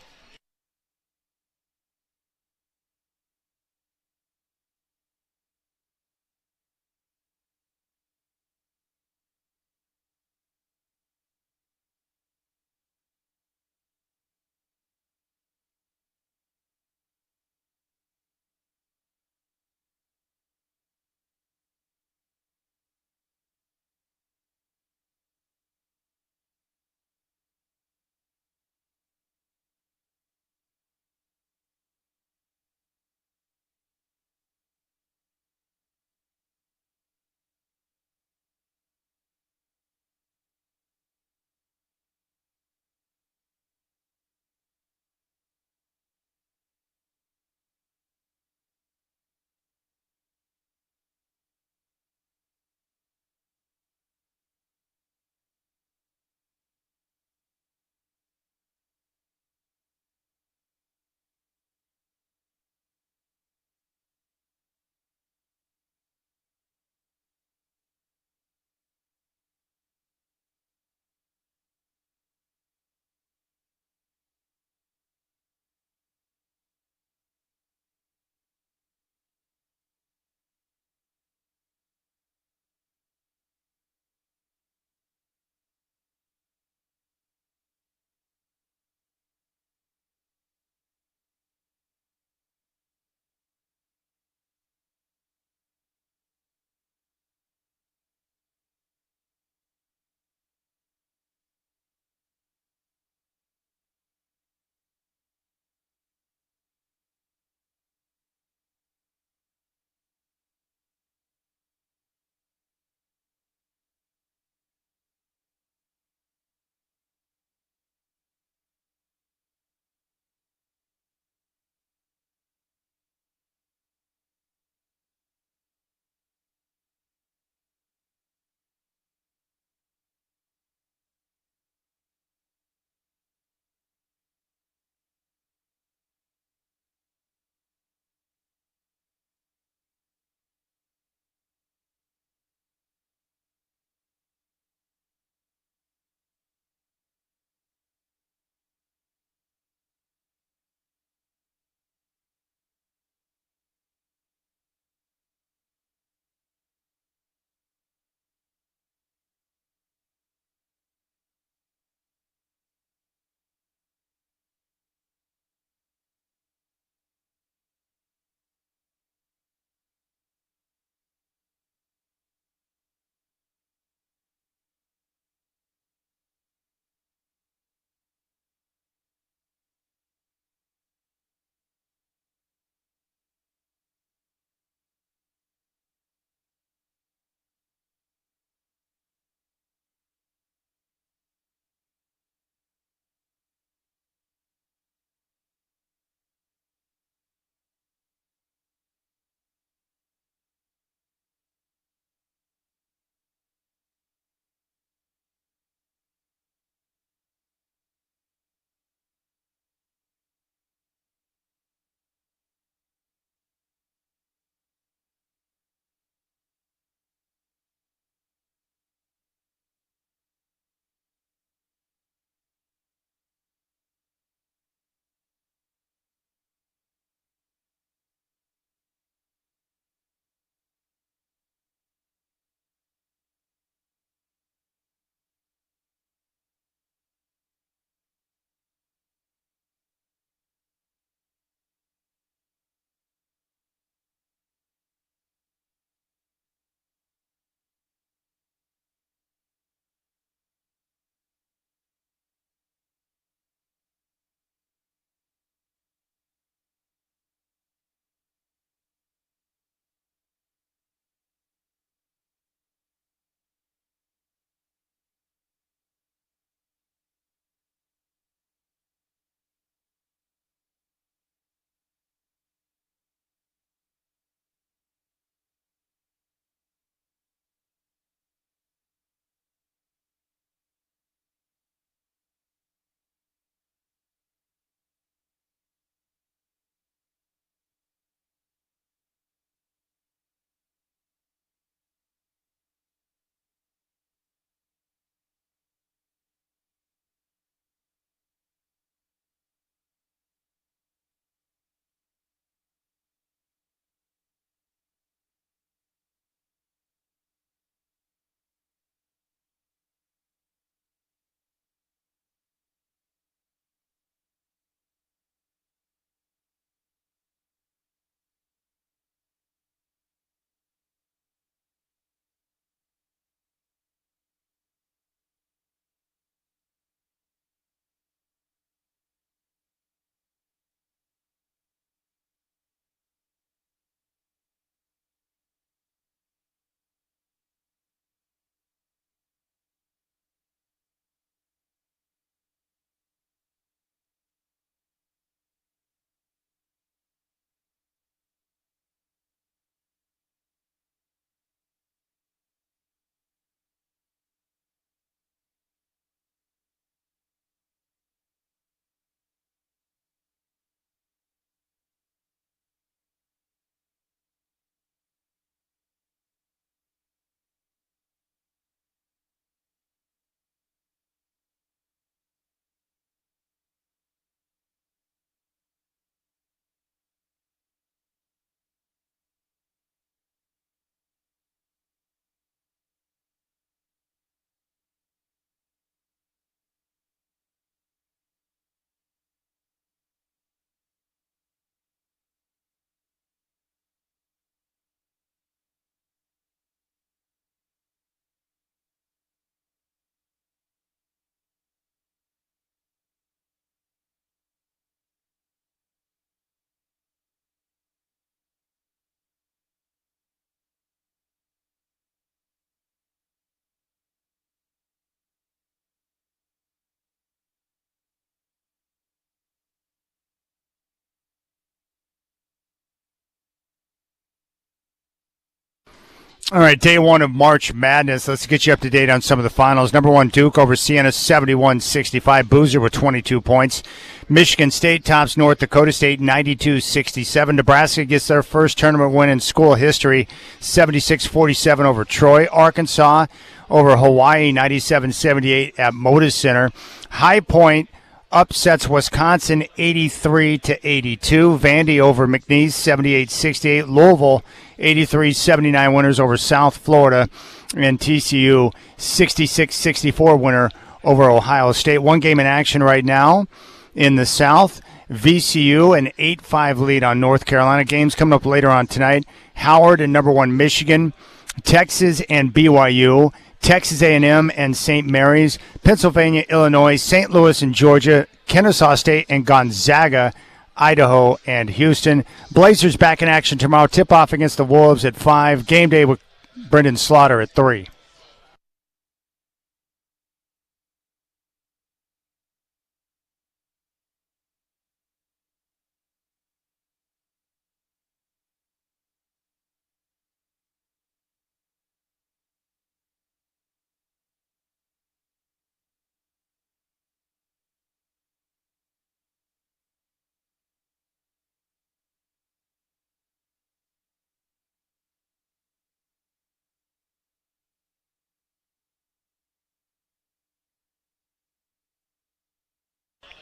All right, day one of March Madness. Let's get you up to date on some of the finals. Number 1, Duke over Siena, 71-65. Boozer with 22 points. Michigan State tops North Dakota State, 92-67. Nebraska gets their first tournament win in school history, 76-47 over Troy. Arkansas over Hawaii, 97-78 at Moda Center. High Point upsets Wisconsin 83-82. Vandy over McNeese 78-68. Louisville 83-79 winners over South Florida. And TCU 66-64 winner over Ohio State. One game in action right now in the South. VCU an 8-5 lead on North Carolina. Games coming up later on tonight. Howard and number 1 Michigan. Texas and BYU. Texas A&M and St. Mary's, Pennsylvania, Illinois, St. Louis and Georgia, Kennesaw State and Gonzaga, Idaho and Houston. Blazers back in action tomorrow. Tip-off against the Wolves at 5. Game day with Brendan Slaughter at 3.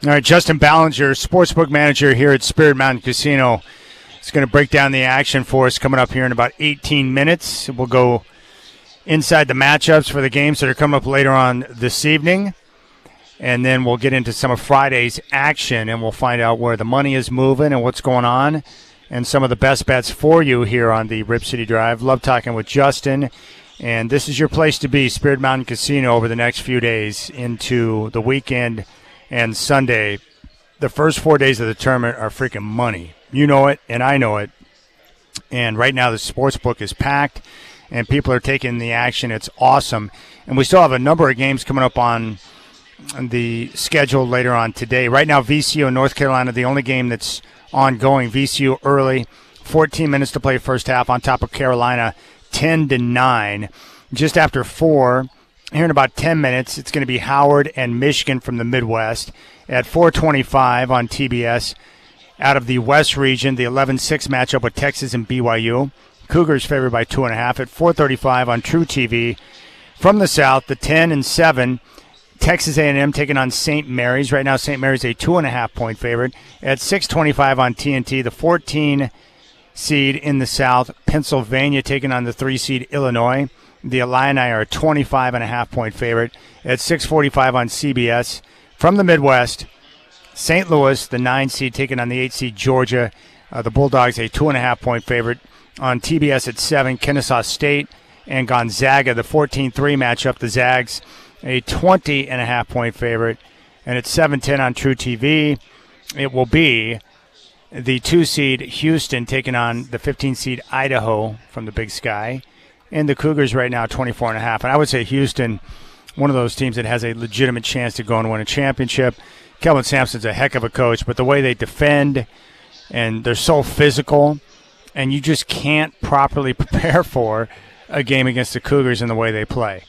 All right, Justin Ballenger, sportsbook manager here at Spirit Mountain Casino, is going to break down the action for us coming up here in about 18 minutes. We'll go inside the matchups for the games that are coming up later on this evening, and then we'll get into some of Friday's action, and we'll find out where the money is moving and what's going on and some of the best bets for you here on the Rip City Drive. Love talking with Justin, and this is your place to be, Spirit Mountain Casino, over the next few days into the weekend. And Sunday, the first 4 days of the tournament are freaking money. You know it, and I know it. And right now the sports book is packed, and people are taking the action. It's awesome. And we still have a number of games coming up on the schedule later on today. Right now, VCU and North Carolina, the only game that's ongoing. VCU early, 14 minutes to play first half on top of Carolina, 10-9. Just after 4. Here in about 10 minutes, it's going to be Howard and Michigan from the Midwest at 4:25 on TBS. Out of the West region, the 11-6 matchup with Texas and BYU. Cougars favored by 2.5 at 4:35 on True TV. From the South, the 10-7, Texas A&M taking on St. Mary's. Right now, St. Mary's a 2.5-point favorite at 6:25 on TNT. The 14 seed in the South, Pennsylvania taking on the 3 seed Illinois. The Illini are a 25.5-point favorite at 6:45 on CBS. From the Midwest, St. Louis, the 9 seed, taking on the 8 seed Georgia. The Bulldogs a 2.5-point favorite on TBS at 7. Kennesaw State and Gonzaga, the 14-3 matchup. The Zags a 20.5-point favorite, and at 7:10 on True TV, it will be the 2 seed Houston taking on the 15 seed Idaho from the Big Sky. And the Cougars right now 24.5. And I would say Houston, one of those teams that has a legitimate chance to go and win a championship. Kelvin Sampson's a heck of a coach, but the way they defend, and they're so physical, and you just can't properly prepare for a game against the Cougars in the way they play.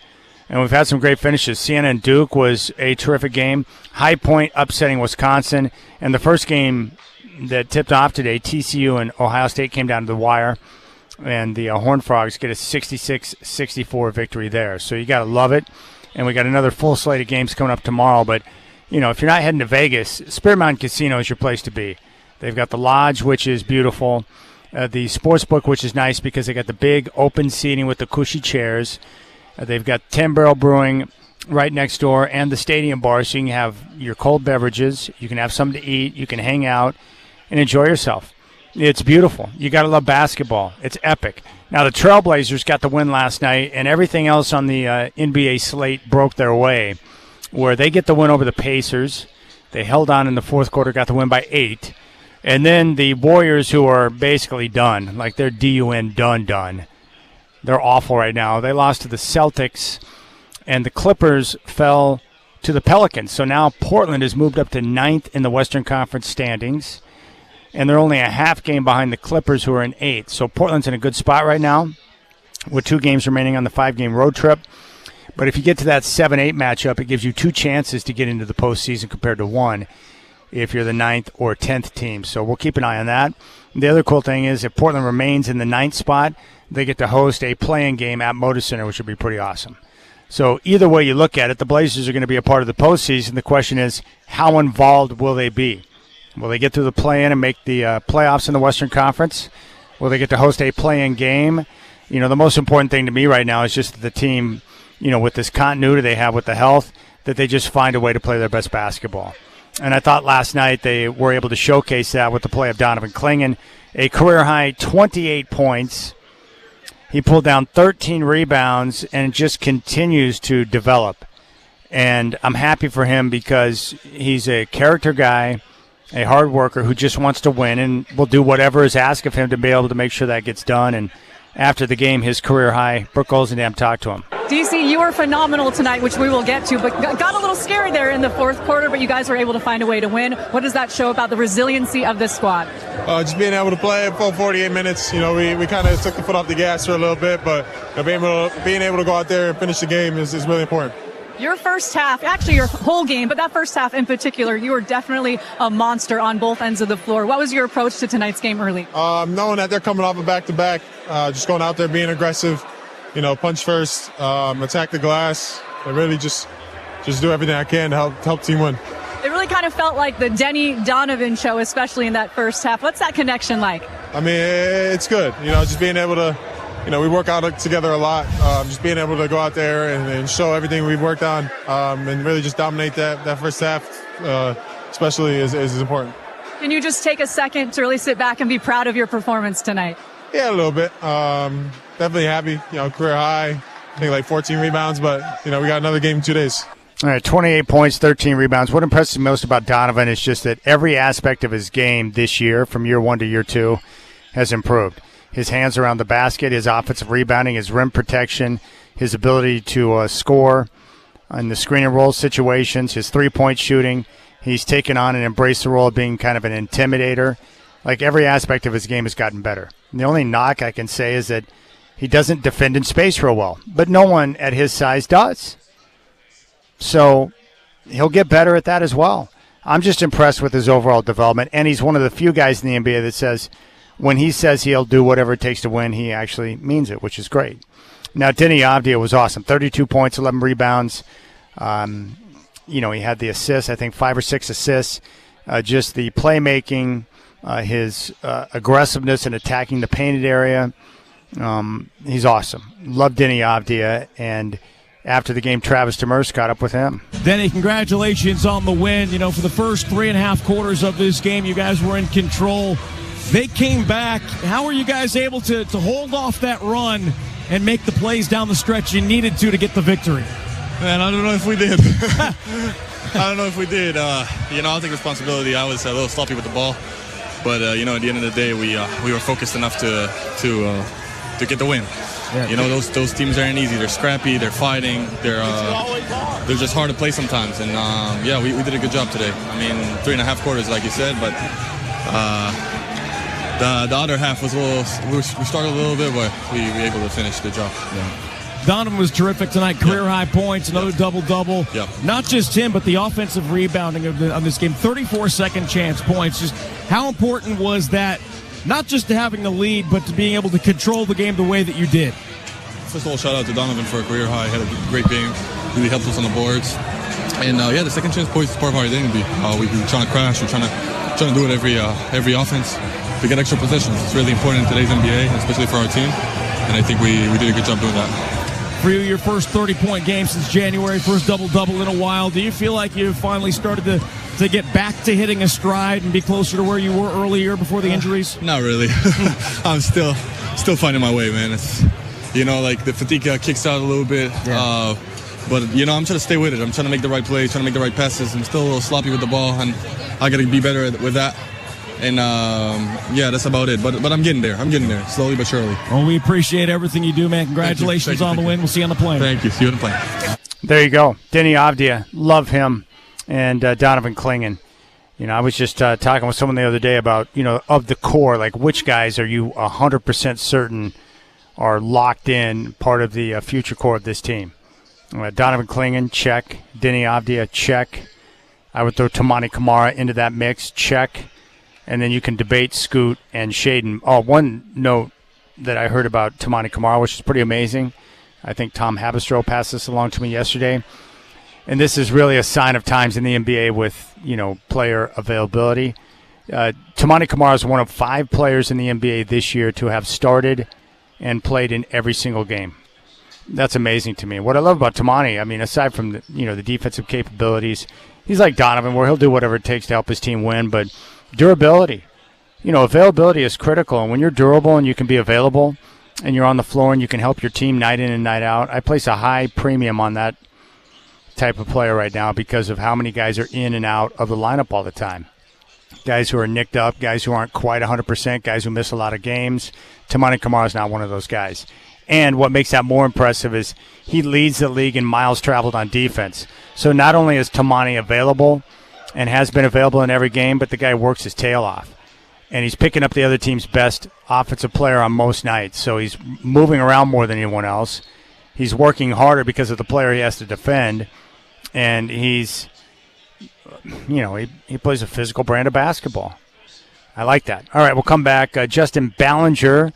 And we've had some great finishes. Siena and Duke was a terrific game. High Point upsetting Wisconsin. And the first game that tipped off today, TCU and Ohio State, came down to the wire. And the Horned Frogs get a 66-64 victory there. So you got to love it. And we got another full slate of games coming up tomorrow. But, you know, if you're not heading to Vegas, Spirit Mountain Casino is your place to be. They've got the Lodge, which is beautiful. The Sportsbook, which is nice because they got the big open seating with the cushy chairs. They've got 10 Barrel Brewing right next door and the Stadium Bar, so you can have your cold beverages. You can have something to eat. You can hang out and enjoy yourself. It's beautiful. You got to love basketball. It's epic. Now, the Trailblazers got the win last night, and everything else on the NBA slate broke their way, where they get the win over the Pacers. They held on in the fourth quarter, got the win by 8. And then the Warriors, who are basically done, like they're D-U-N, done. They're awful right now. They lost to the Celtics, and the Clippers fell to the Pelicans. So now Portland has moved up to 9th in the Western Conference standings. And they're only a half game behind the Clippers, who are in 8th. So Portland's in a good spot right now. with 2 games remaining on the 5-game road trip. But if you get to that 7-8 matchup, it gives you 2 chances to get into the postseason compared to 1 if you're the 9th or 10th team. So we'll keep an eye on that. The other cool thing is if Portland remains in the 9th spot, they get to host a play-in game at Moda Center, which would be pretty awesome. So either way you look at it, the Blazers are going to be a part of the postseason. The question is, how involved will they be? Will they get through the play-in and make the playoffs in the Western Conference? Will they get to host a play-in game? You know, the most important thing to me right now is just that the team, you know, with this continuity they have with the health, that they just find a way to play their best basketball. And I thought last night they were able to showcase that with the play of Donovan Clingan. A career-high 28 points. He pulled down 13 rebounds and just continues to develop. And I'm happy for him because he's a character guy, a hard worker who just wants to win and will do whatever is asked of him to be able to make sure that gets done. And after the game, his career high, Brooke Olzendam talked to him. DC, you were phenomenal tonight, which we will get to, but got a little scary there in the fourth quarter, but you guys were able to find a way to win. What does that show about the resiliency of this squad? Just being able to play a full 48 minutes. You know, we kind of took the foot off the gas for a little bit, but being able to go out there and finish the game is really important. Your first half, actually your whole game, but that first half in particular, you were definitely a monster on both ends of the floor. What was your approach to tonight's game early? Knowing that they're coming off a back-to-back, just going out there being aggressive, you know, punch first, attack the glass, and really just do everything I can to help team win. It really kind of felt like the Denny Donovan show, especially in that first half. What's that connection like? I mean, it's good. You know, just being able to, you know, we work out together a lot. Just being able to go out there and show everything we've worked on and really just dominate that first half, especially is important. Can you just take a second to really sit back and be proud of your performance tonight? Yeah, a little bit. Definitely happy. You know, career high. I think like 14 rebounds, but, you know, we got another game in 2 days. All right, 28 points, 13 rebounds. What impresses me most about Donovan is just that every aspect of his game this year, from year 1 to year 2, has improved. His hands around the basket, his offensive rebounding, his rim protection, his ability to score in the screen and roll situations, his three-point shooting. He's taken on and embraced the role of being kind of an intimidator. Like every aspect of his game has gotten better. And the only knock I can say is that he doesn't defend in space real well, but no one at his size does. So he'll get better at that as well. I'm just impressed with his overall development, and he's one of the few guys in the NBA that says when he says he'll do whatever it takes to win, he actually means it, which is great. Now, Denny Avdia was awesome. 32 points, 11 rebounds. You know, he had the assists, I think 5 or 6 assists. Just the playmaking, his aggressiveness in attacking the painted area. He's awesome. Love Denny Avdia, and after the game, Travis Demers caught up with him. Denny, congratulations on the win. You know, for the first 3.5 quarters of this game, you guys were in control. They came back. How were you guys able to hold off that run and make the plays down the stretch you needed to get the victory? Man, I don't know if we did. I don't know if we did. You know, I'll take responsibility. I was a little sloppy with the ball. But, you know, at the end of the day, we were focused enough to get the win. Yeah. You know, those teams aren't easy. They're scrappy. They're fighting. They're just hard to play sometimes. And, yeah, we did a good job today. I mean, 3.5 quarters, like you said. But the other half was a little – we started a little bit, but we were able to finish the job. Yeah. Donovan was terrific tonight, career-high points, another double-double. Yep. Not just him, but the offensive rebounding of this game, 34 second-chance points. Just how important was that, not just to having the lead, but to being able to control the game the way that you did? First of all, shout-out to Donovan for a career high. He had a great game, really helped us on the boards. And, yeah, the second-chance points is part of our identity. We're trying to crash. We're trying to do it every offense to get extra possessions. It's really important in today's NBA, especially for our team. And I think we did a good job doing that. For you, your first 30-point game since January, first double-double in a while. Do you feel like you finally started to get back to hitting a stride and be closer to where you were earlier before the injuries? Not really. I'm still finding my way, man. It's, you know, like the fatigue kicks out a little bit. Yeah. But, you know, I'm trying to stay with it. I'm trying to make the right plays, trying to make the right passes. I'm still a little sloppy with the ball, and I got to be better with that. And, yeah, that's about it. But I'm getting there. Slowly but surely. Well, we appreciate everything you do, man. Congratulations on the win. We'll see you on the plane. Thank you. See you on the plane. There you go. Denny Avdia. Love him. And Donovan Clingan. You know, I was just talking with someone the other day about, you know, of the core, like which guys are you 100% certain are locked in, part of the future core of this team. Donovan Klingen, check. Denny Avdia, check. I would throw Tamani Kamara into that mix, check. And then you can debate Scoot and Shaden. Oh, one note that I heard about Tamani Kamara, which is pretty amazing. I think Tom Habistro passed this along to me yesterday. And this is really a sign of times in the NBA with, player availability. Tamani Kamara is one of 5 players in the NBA this year to have started and played in every single game. That's amazing to me. What I love about Tamani, aside from the defensive capabilities, he's like Donovan, where he'll do whatever it takes to help his team win, but durability. Availability is critical, and when you're durable and you can be available and you're on the floor and you can help your team night in and night out, I place a high premium on that type of player right now because of how many guys are in and out of the lineup all the time. Guys who are nicked up, guys who aren't quite 100%, guys who miss a lot of games. Tamani Kamara is not one of those guys. And what makes that more impressive is he leads the league in miles traveled on defense. So not only is Tamani available and has been available in every game, but the guy works his tail off. And he's picking up the other team's best offensive player on most nights. So he's moving around more than anyone else. He's working harder because of the player he has to defend. And he's, he plays a physical brand of basketball. I like that. All right, we'll come back. Justin Ballenger,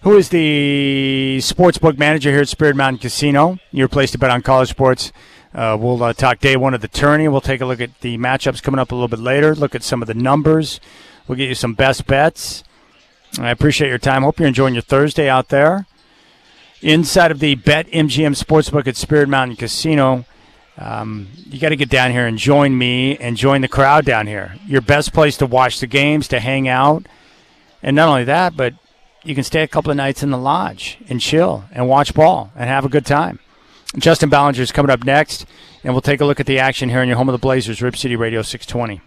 who is the sportsbook manager here at Spirit Mountain Casino, your place to bet on college sports. We'll talk day one of the tourney. We'll take a look at the matchups coming up a little bit later, look at some of the numbers. We'll get you some best bets. I appreciate your time. Hope you're enjoying your Thursday out there. Inside of the BetMGM Sportsbook at Spirit Mountain Casino, you got to get down here and join me and join the crowd down here. Your best place to watch the games, to hang out. And not only that, but you can stay a couple of nights in the lodge and chill and watch ball and have a good time. Justin Ballenger is coming up next, and we'll take a look at the action here in your home of the Blazers, Rip City Radio 620.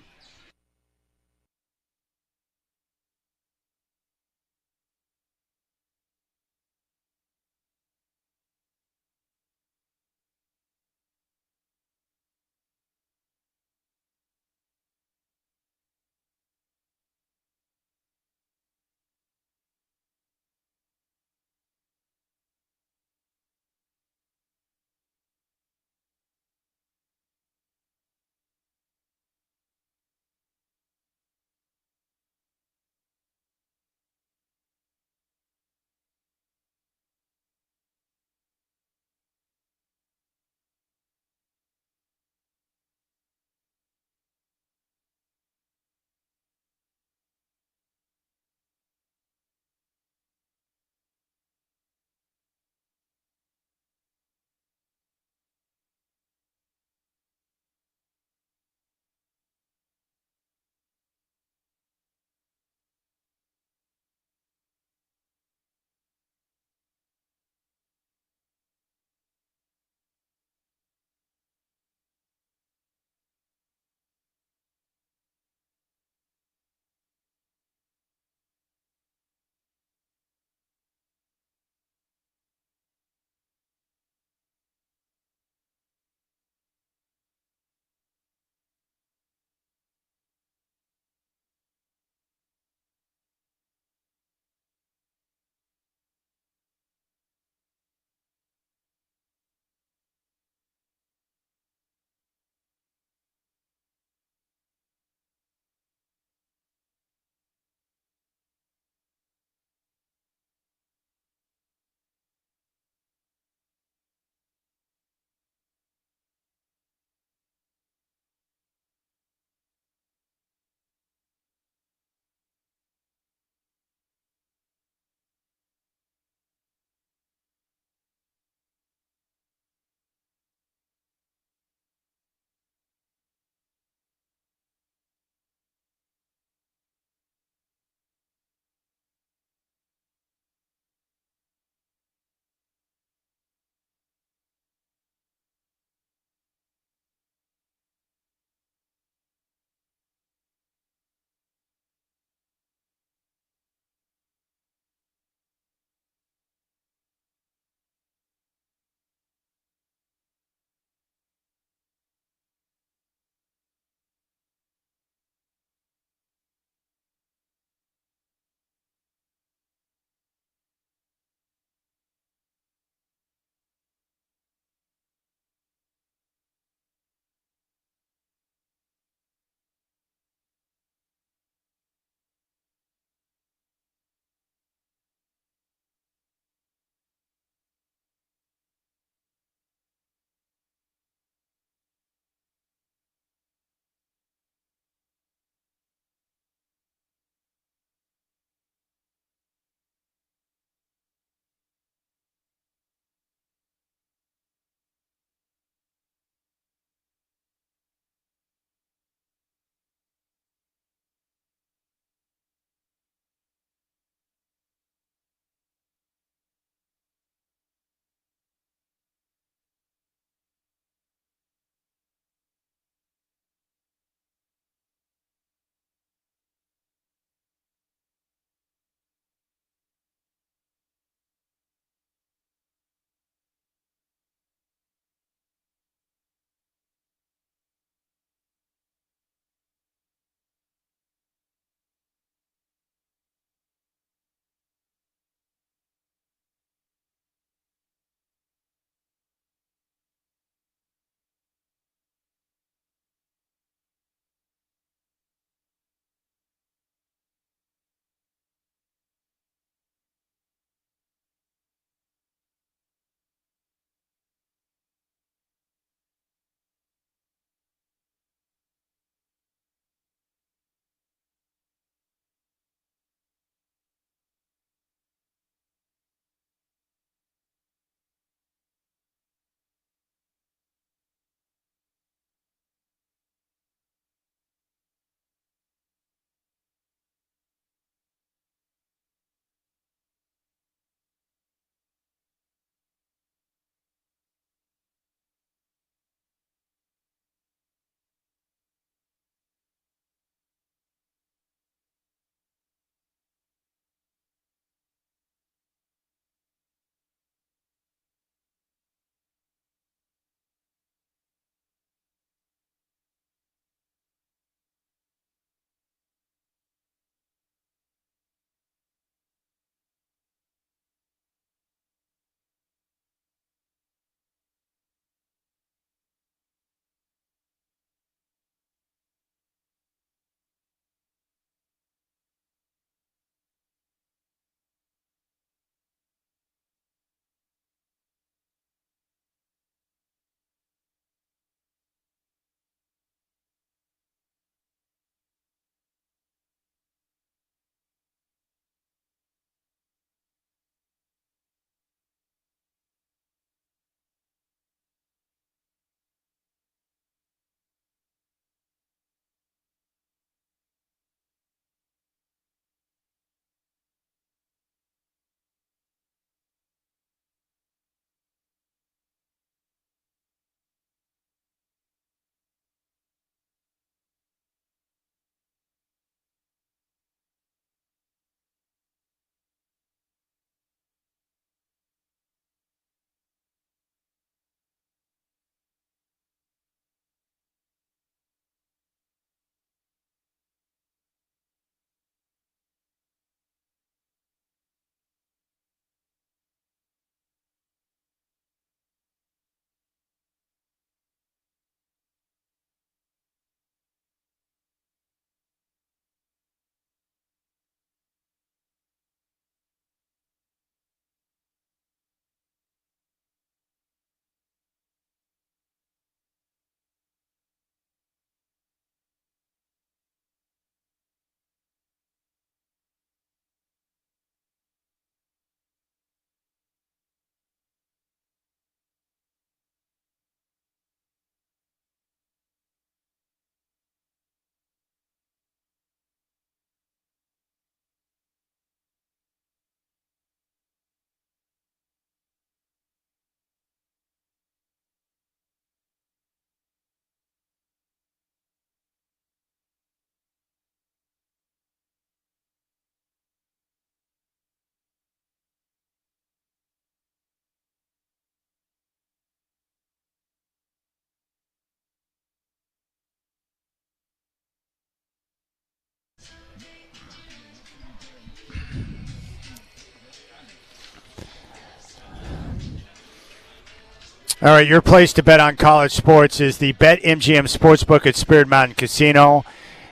All right, your place to bet on college sports is the BetMGM Sportsbook at Spirit Mountain Casino.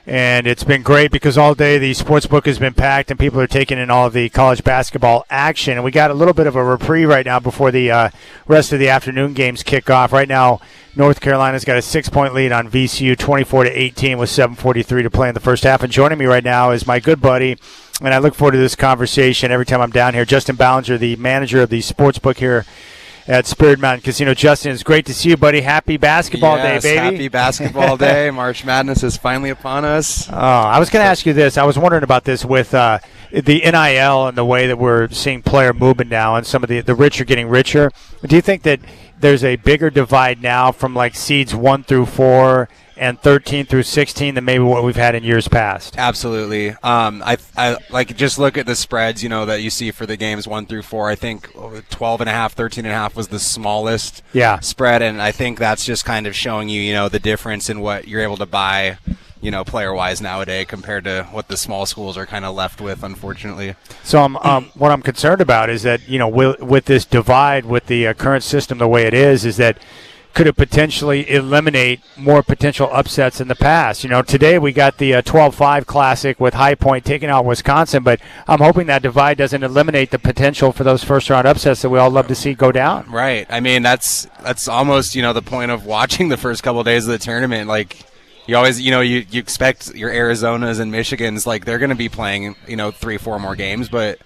And it's been great because all day the sportsbook has been packed and people are taking in all of the college basketball action. And we got a little bit of a reprieve right now before the rest of the afternoon games kick off. Right now, North Carolina's got a 6-point lead on VCU, 24-18 with 7:43 to play in the first half. And joining me right now is my good buddy, and I look forward to this conversation every time I'm down here, Justin Ballenger, the manager of the sportsbook here at Spirit Mountain Casino. Justin, it's great to see you, buddy. Happy basketball day, baby. Happy basketball day. March Madness is finally upon us. Oh, I was going to ask you this. I was wondering about this with the NIL and the way that we're seeing player movement now, and some of the rich are getting richer. Do you think that there's a bigger divide now from like seeds 1 through 4 and 13 through 16 than maybe what we've had in years past? Absolutely. I like just look at the spreads, that you see for the games 1 through 4. I think 12.5, 13.5 was the smallest spread, and I think that's just kind of showing you, the difference in what you're able to buy, player-wise nowadays compared to what the small schools are kind of left with, unfortunately. So what I'm concerned about is that, with this divide, with the current system the way it is that could it potentially eliminate more potential upsets in the past? Today we got the 12-5 Classic with High Point taking out Wisconsin, but I'm hoping that divide doesn't eliminate the potential for those first-round upsets that we all love to see go down. Right. I mean, that's almost, the point of watching the first couple of days of the tournament. Like, you always, you expect your Arizonas and Michigans, like, they're going to be playing, 3-4 more games, but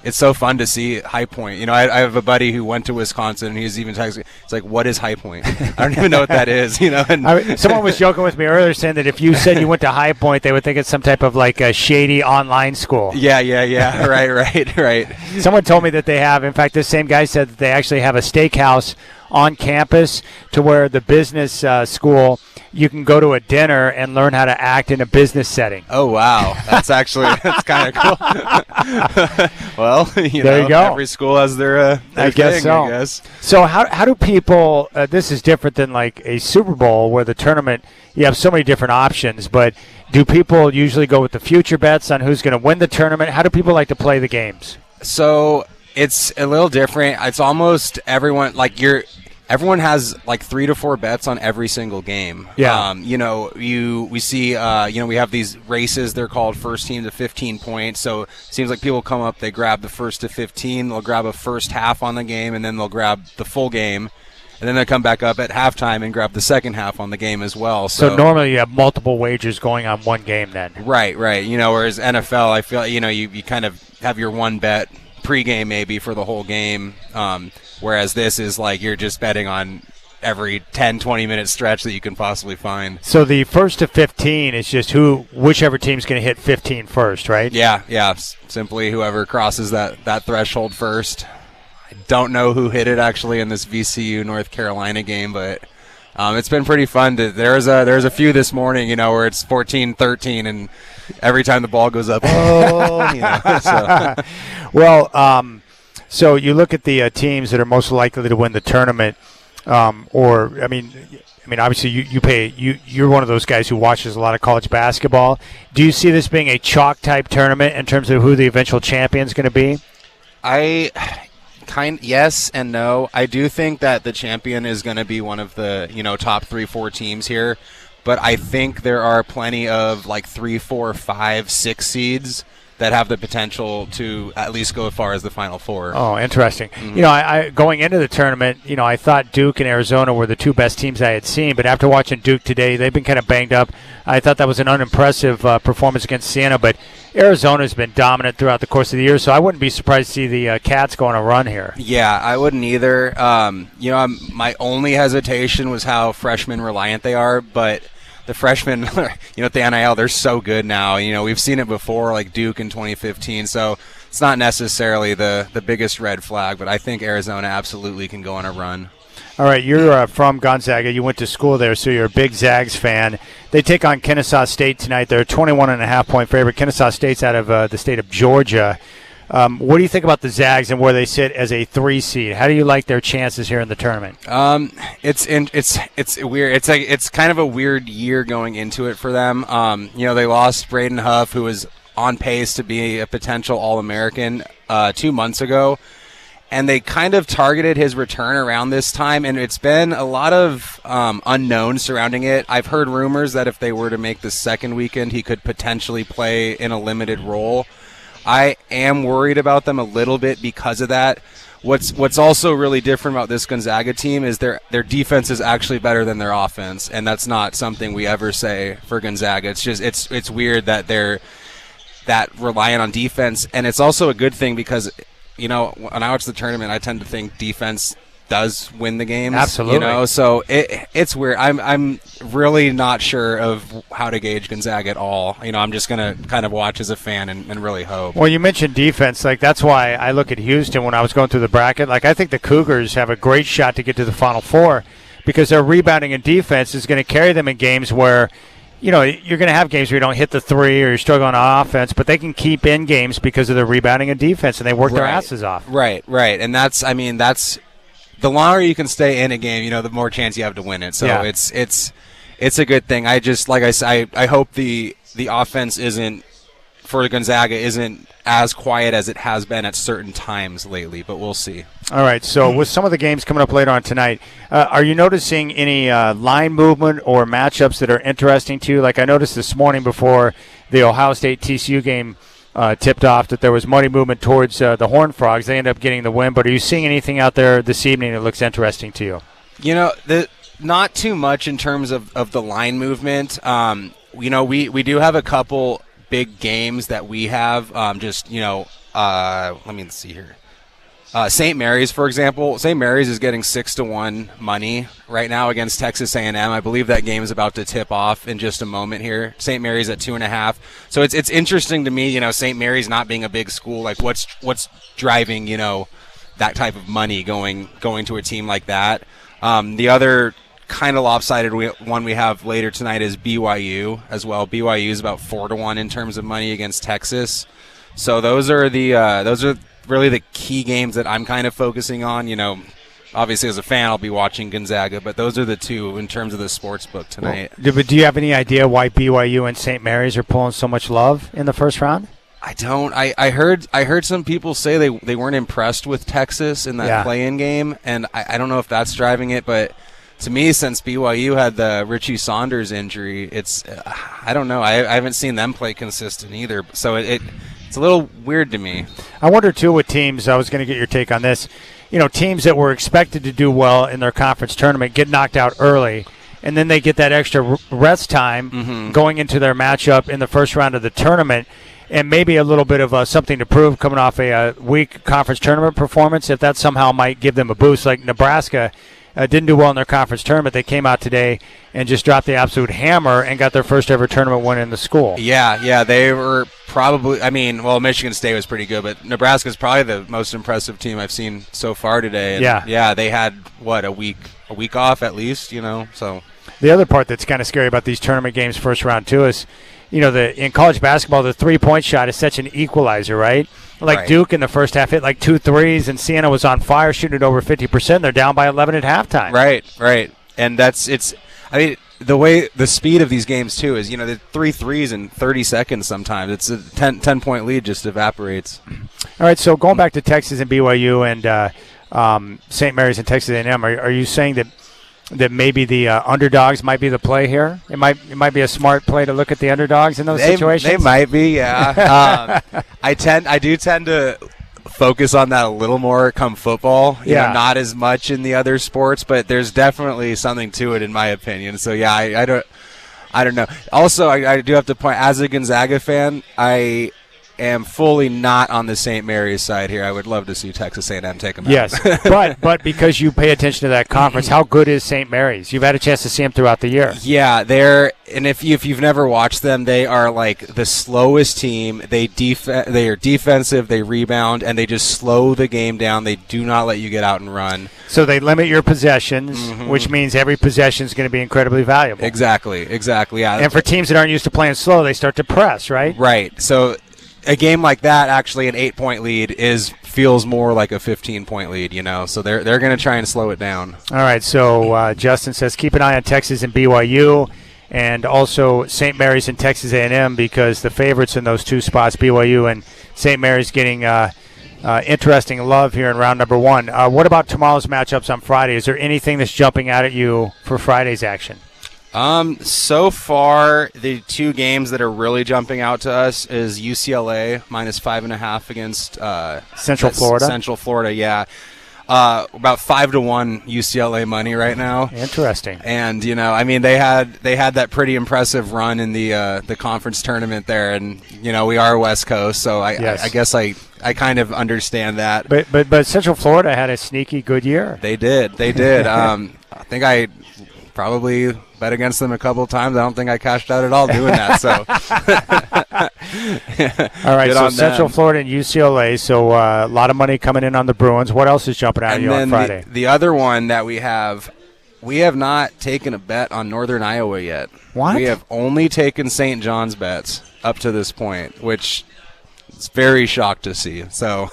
it's so fun to see High Point. I have a buddy who went to Wisconsin, and he's even texting me. It's like, what is High Point? I don't even know what that is. And someone was joking with me earlier saying that if you said you went to High Point, they would think it's some type of like a shady online school. Yeah. Right. Someone told me that they have. In fact, this same guy said that they actually have a steakhouse on campus to where the business school, you can go to a dinner and learn how to act in a business setting. Oh, wow. That's kind of cool. Well, there you go. Every school has their I guess thing, so. I guess. So how do people, this is different than like a Super Bowl where the tournament, you have so many different options, but do people usually go with the future bets on who's going to win the tournament? How do people like to play the games? So it's a little different. It's almost everyone, everyone has like 3 to 4 bets on every single game. Yeah. We see, we have these races. They're called first team to 15 points. So it seems like people come up, they grab the first to 15. They'll grab a first half on the game, and then they'll grab the full game. And then they come back up at halftime and grab the second half on the game as well. So normally you have multiple wagers going on one game then. Right. Whereas NFL, I feel, you kind of have your one bet pregame maybe for the whole game. Whereas this is like you're just betting on every 10-20 minute stretch that you can possibly find. So the first to 15 is just whichever team's going to hit 15 first, right? Yeah. Simply whoever crosses that threshold first. I don't know who hit it actually in this VCU North Carolina game, but it's been pretty fun. There's a few this morning, where it's 14-13 and every time the ball goes up, so. Well, so you look at the teams that are most likely to win the tournament, obviously you're one of those guys who watches a lot of college basketball. Do you see this being a chalk type tournament in terms of who the eventual champion is going to be? Yes and no. I do think that the champion is going to be one of the top 3-4 teams here, but I think there are plenty of like 3, 4, 5, 6 seeds that have the potential to at least go as far as the Final Four. Oh, interesting. Mm-hmm. I going into the tournament, I thought Duke and Arizona were the two best teams I had seen, but after watching Duke today, they've been kind of banged up. I thought that was an unimpressive performance against Siena, but Arizona's been dominant throughout the course of the year, so I wouldn't be surprised to see the Cats go on a run here. Yeah, I wouldn't either. My only hesitation was how freshman reliant they are, but the freshmen, at the NIL, they're so good now. We've seen it before, like Duke in 2015, so it's not necessarily the biggest red flag, but I think Arizona absolutely can go on a run. All right, you're from Gonzaga. You went to school there, so you're a big Zags fan. They take on Kennesaw State tonight. They're a 21.5-point favorite. Kennesaw State's out of the state of Georgia. What do you think about the Zags and where they sit as a 3 seed? How do you like their chances here in the tournament? It's weird. It's kind of a weird year going into it for them. They lost Braden Huff, who was on pace to be a potential All-American 2 months ago. and they kind of targeted his return around this time, and it's been a lot of unknowns surrounding it. I've heard rumors that if they were to make the second weekend, he could potentially play in a limited role. I am worried about them a little bit because of that. What's also really different about this Gonzaga team is their defense is actually better than their offense, and that's not something we ever say for Gonzaga. It's just it's weird that they're that reliant on defense, and it's also a good thing because, you know, when I watch the tournament, I tend to think defense does win the games. Absolutely. You know, so it's weird. I'm really not sure of how to gauge Gonzaga at all. You know, I'm just going to kind of watch as a fan and really hope. Well, you mentioned defense. Like, that's why I look at Houston when I was going through the bracket. Like, I think the Cougars have a great shot to get to the Final Four because their rebounding and defense is going to carry them in games where, you know, you're going to have games where you don't hit the three or you're struggling on offense, but they can keep in games because of their rebounding and defense, and they work their asses off. Right. And that's the longer you can stay in a game, you know, the more chance you have to win it. So it's a good thing. I just, like I said, I hope the offense for Gonzaga isn't as quiet as it has been at certain times lately, but we'll see. All right, so with some of the games coming up later on tonight, are you noticing any line movement or matchups that are interesting to you? Like I noticed this morning before the Ohio State-TCU game tipped off that there was money movement towards the Horned Frogs. They ended up getting the win, but are you seeing anything out there this evening that looks interesting to you? You know, not too much in terms of the line movement. You know, we do have a couple big games that we have. Let me see here. St. Mary's, for example. St. Mary's is getting 6-1 money right now against Texas A&M. I believe that game is about to tip off in just a moment here. St. Mary's at 2.5. So it's interesting to me, you know, St. Mary's not being a big school. Like what's driving, you know, that type of money going to a team like that. The other kind of lopsided one we have later tonight is BYU as well. BYU is about 4-1 in terms of money against Texas. So those are really the key games that I'm kind of focusing on. You know, obviously as a fan, I'll be watching Gonzaga, but those are the two in terms of the sports book tonight. But do you have any idea why BYU and St. Mary's are pulling so much love in the first round? I don't. I heard some people say they weren't impressed with Texas in that play-in game, and I don't know if that's driving it, but to me, since BYU had the Richie Saunders injury, it's I don't know. I haven't seen them play consistent either, so it's a little weird to me. I wonder, too, with teams, I was going to get your take on this, you know, teams that were expected to do well in their conference tournament get knocked out early, and then they get that extra rest time going into their matchup in the first round of the tournament, and maybe a little bit of something to prove coming off a weak conference tournament performance, if that somehow might give them a boost. Like Nebraska didn't do well in their conference tournament. They came out today and just dropped the absolute hammer and got their first ever tournament win in the school. Yeah, they were probably, Michigan State was pretty good, but Nebraska's probably the most impressive team I've seen so far today. And yeah, they had, a week off at least, you know, so. The other part that's kind of scary about these tournament games first round, too, is, you know, in college basketball, the three-point shot is such an equalizer, right? Like Duke in the first half hit like 2 threes, and Siena was on fire, shooting it over 50%. They're down by 11 at halftime. Right. And the speed of these games, too, is, you know, the 3 threes in 30 seconds sometimes. It's a 10-point lead just evaporates. All right, so going back to Texas and BYU and St. Mary's and Texas A&M, are you saying that maybe the underdogs might be the play here? It might be a smart play to look at the underdogs in those situations? They might be, yeah. I do tend to focus on that a little more come football. You know, not as much in the other sports, but there's definitely something to it in my opinion. So, yeah, I don't know. Also, I do have to point, as a Gonzaga fan, I am fully not on the St. Mary's side here. I would love to see Texas A&M take them out. Yes, but because you pay attention to that conference, how good is St. Mary's? You've had a chance to see them throughout the year. Yeah, and if you've never watched them, they are like the slowest team. They are defensive, they rebound, and they just slow the game down. They do not let you get out and run. So they limit your possessions, which means every possession is going to be incredibly valuable. Exactly, yeah. And for teams that aren't used to playing slow, they start to press, right? Right, so a game like that, actually an 8-point lead feels more like a 15-point lead, you know. So they're going to try and slow it down. All right. So Justin says keep an eye on Texas and BYU, and also St. Mary's and Texas A&M, because the favorites in those two spots, BYU and St. Mary's, getting interesting love here in round number 1. What about tomorrow's matchups on Friday? Is there anything that's jumping out at you for Friday's action? So far, the 2 games that are really jumping out to us is UCLA -5.5 against Central Florida. Central Florida, yeah. About 5-1 UCLA money right now. Interesting. And I mean, they had that pretty impressive run in the conference tournament there, and we are West Coast, so I guess I kind of understand that. But Central Florida had a sneaky good year. They did. I think I probably bet against them a couple of times. I don't think I cashed out at all doing that. So, all right. So Central Florida and UCLA. So a lot of money coming in on the Bruins. What else is jumping out at you on Friday? The other one that we have not taken a bet on Northern Iowa yet. What? We have only taken St. John's bets up to this point, which is very shocked to see. So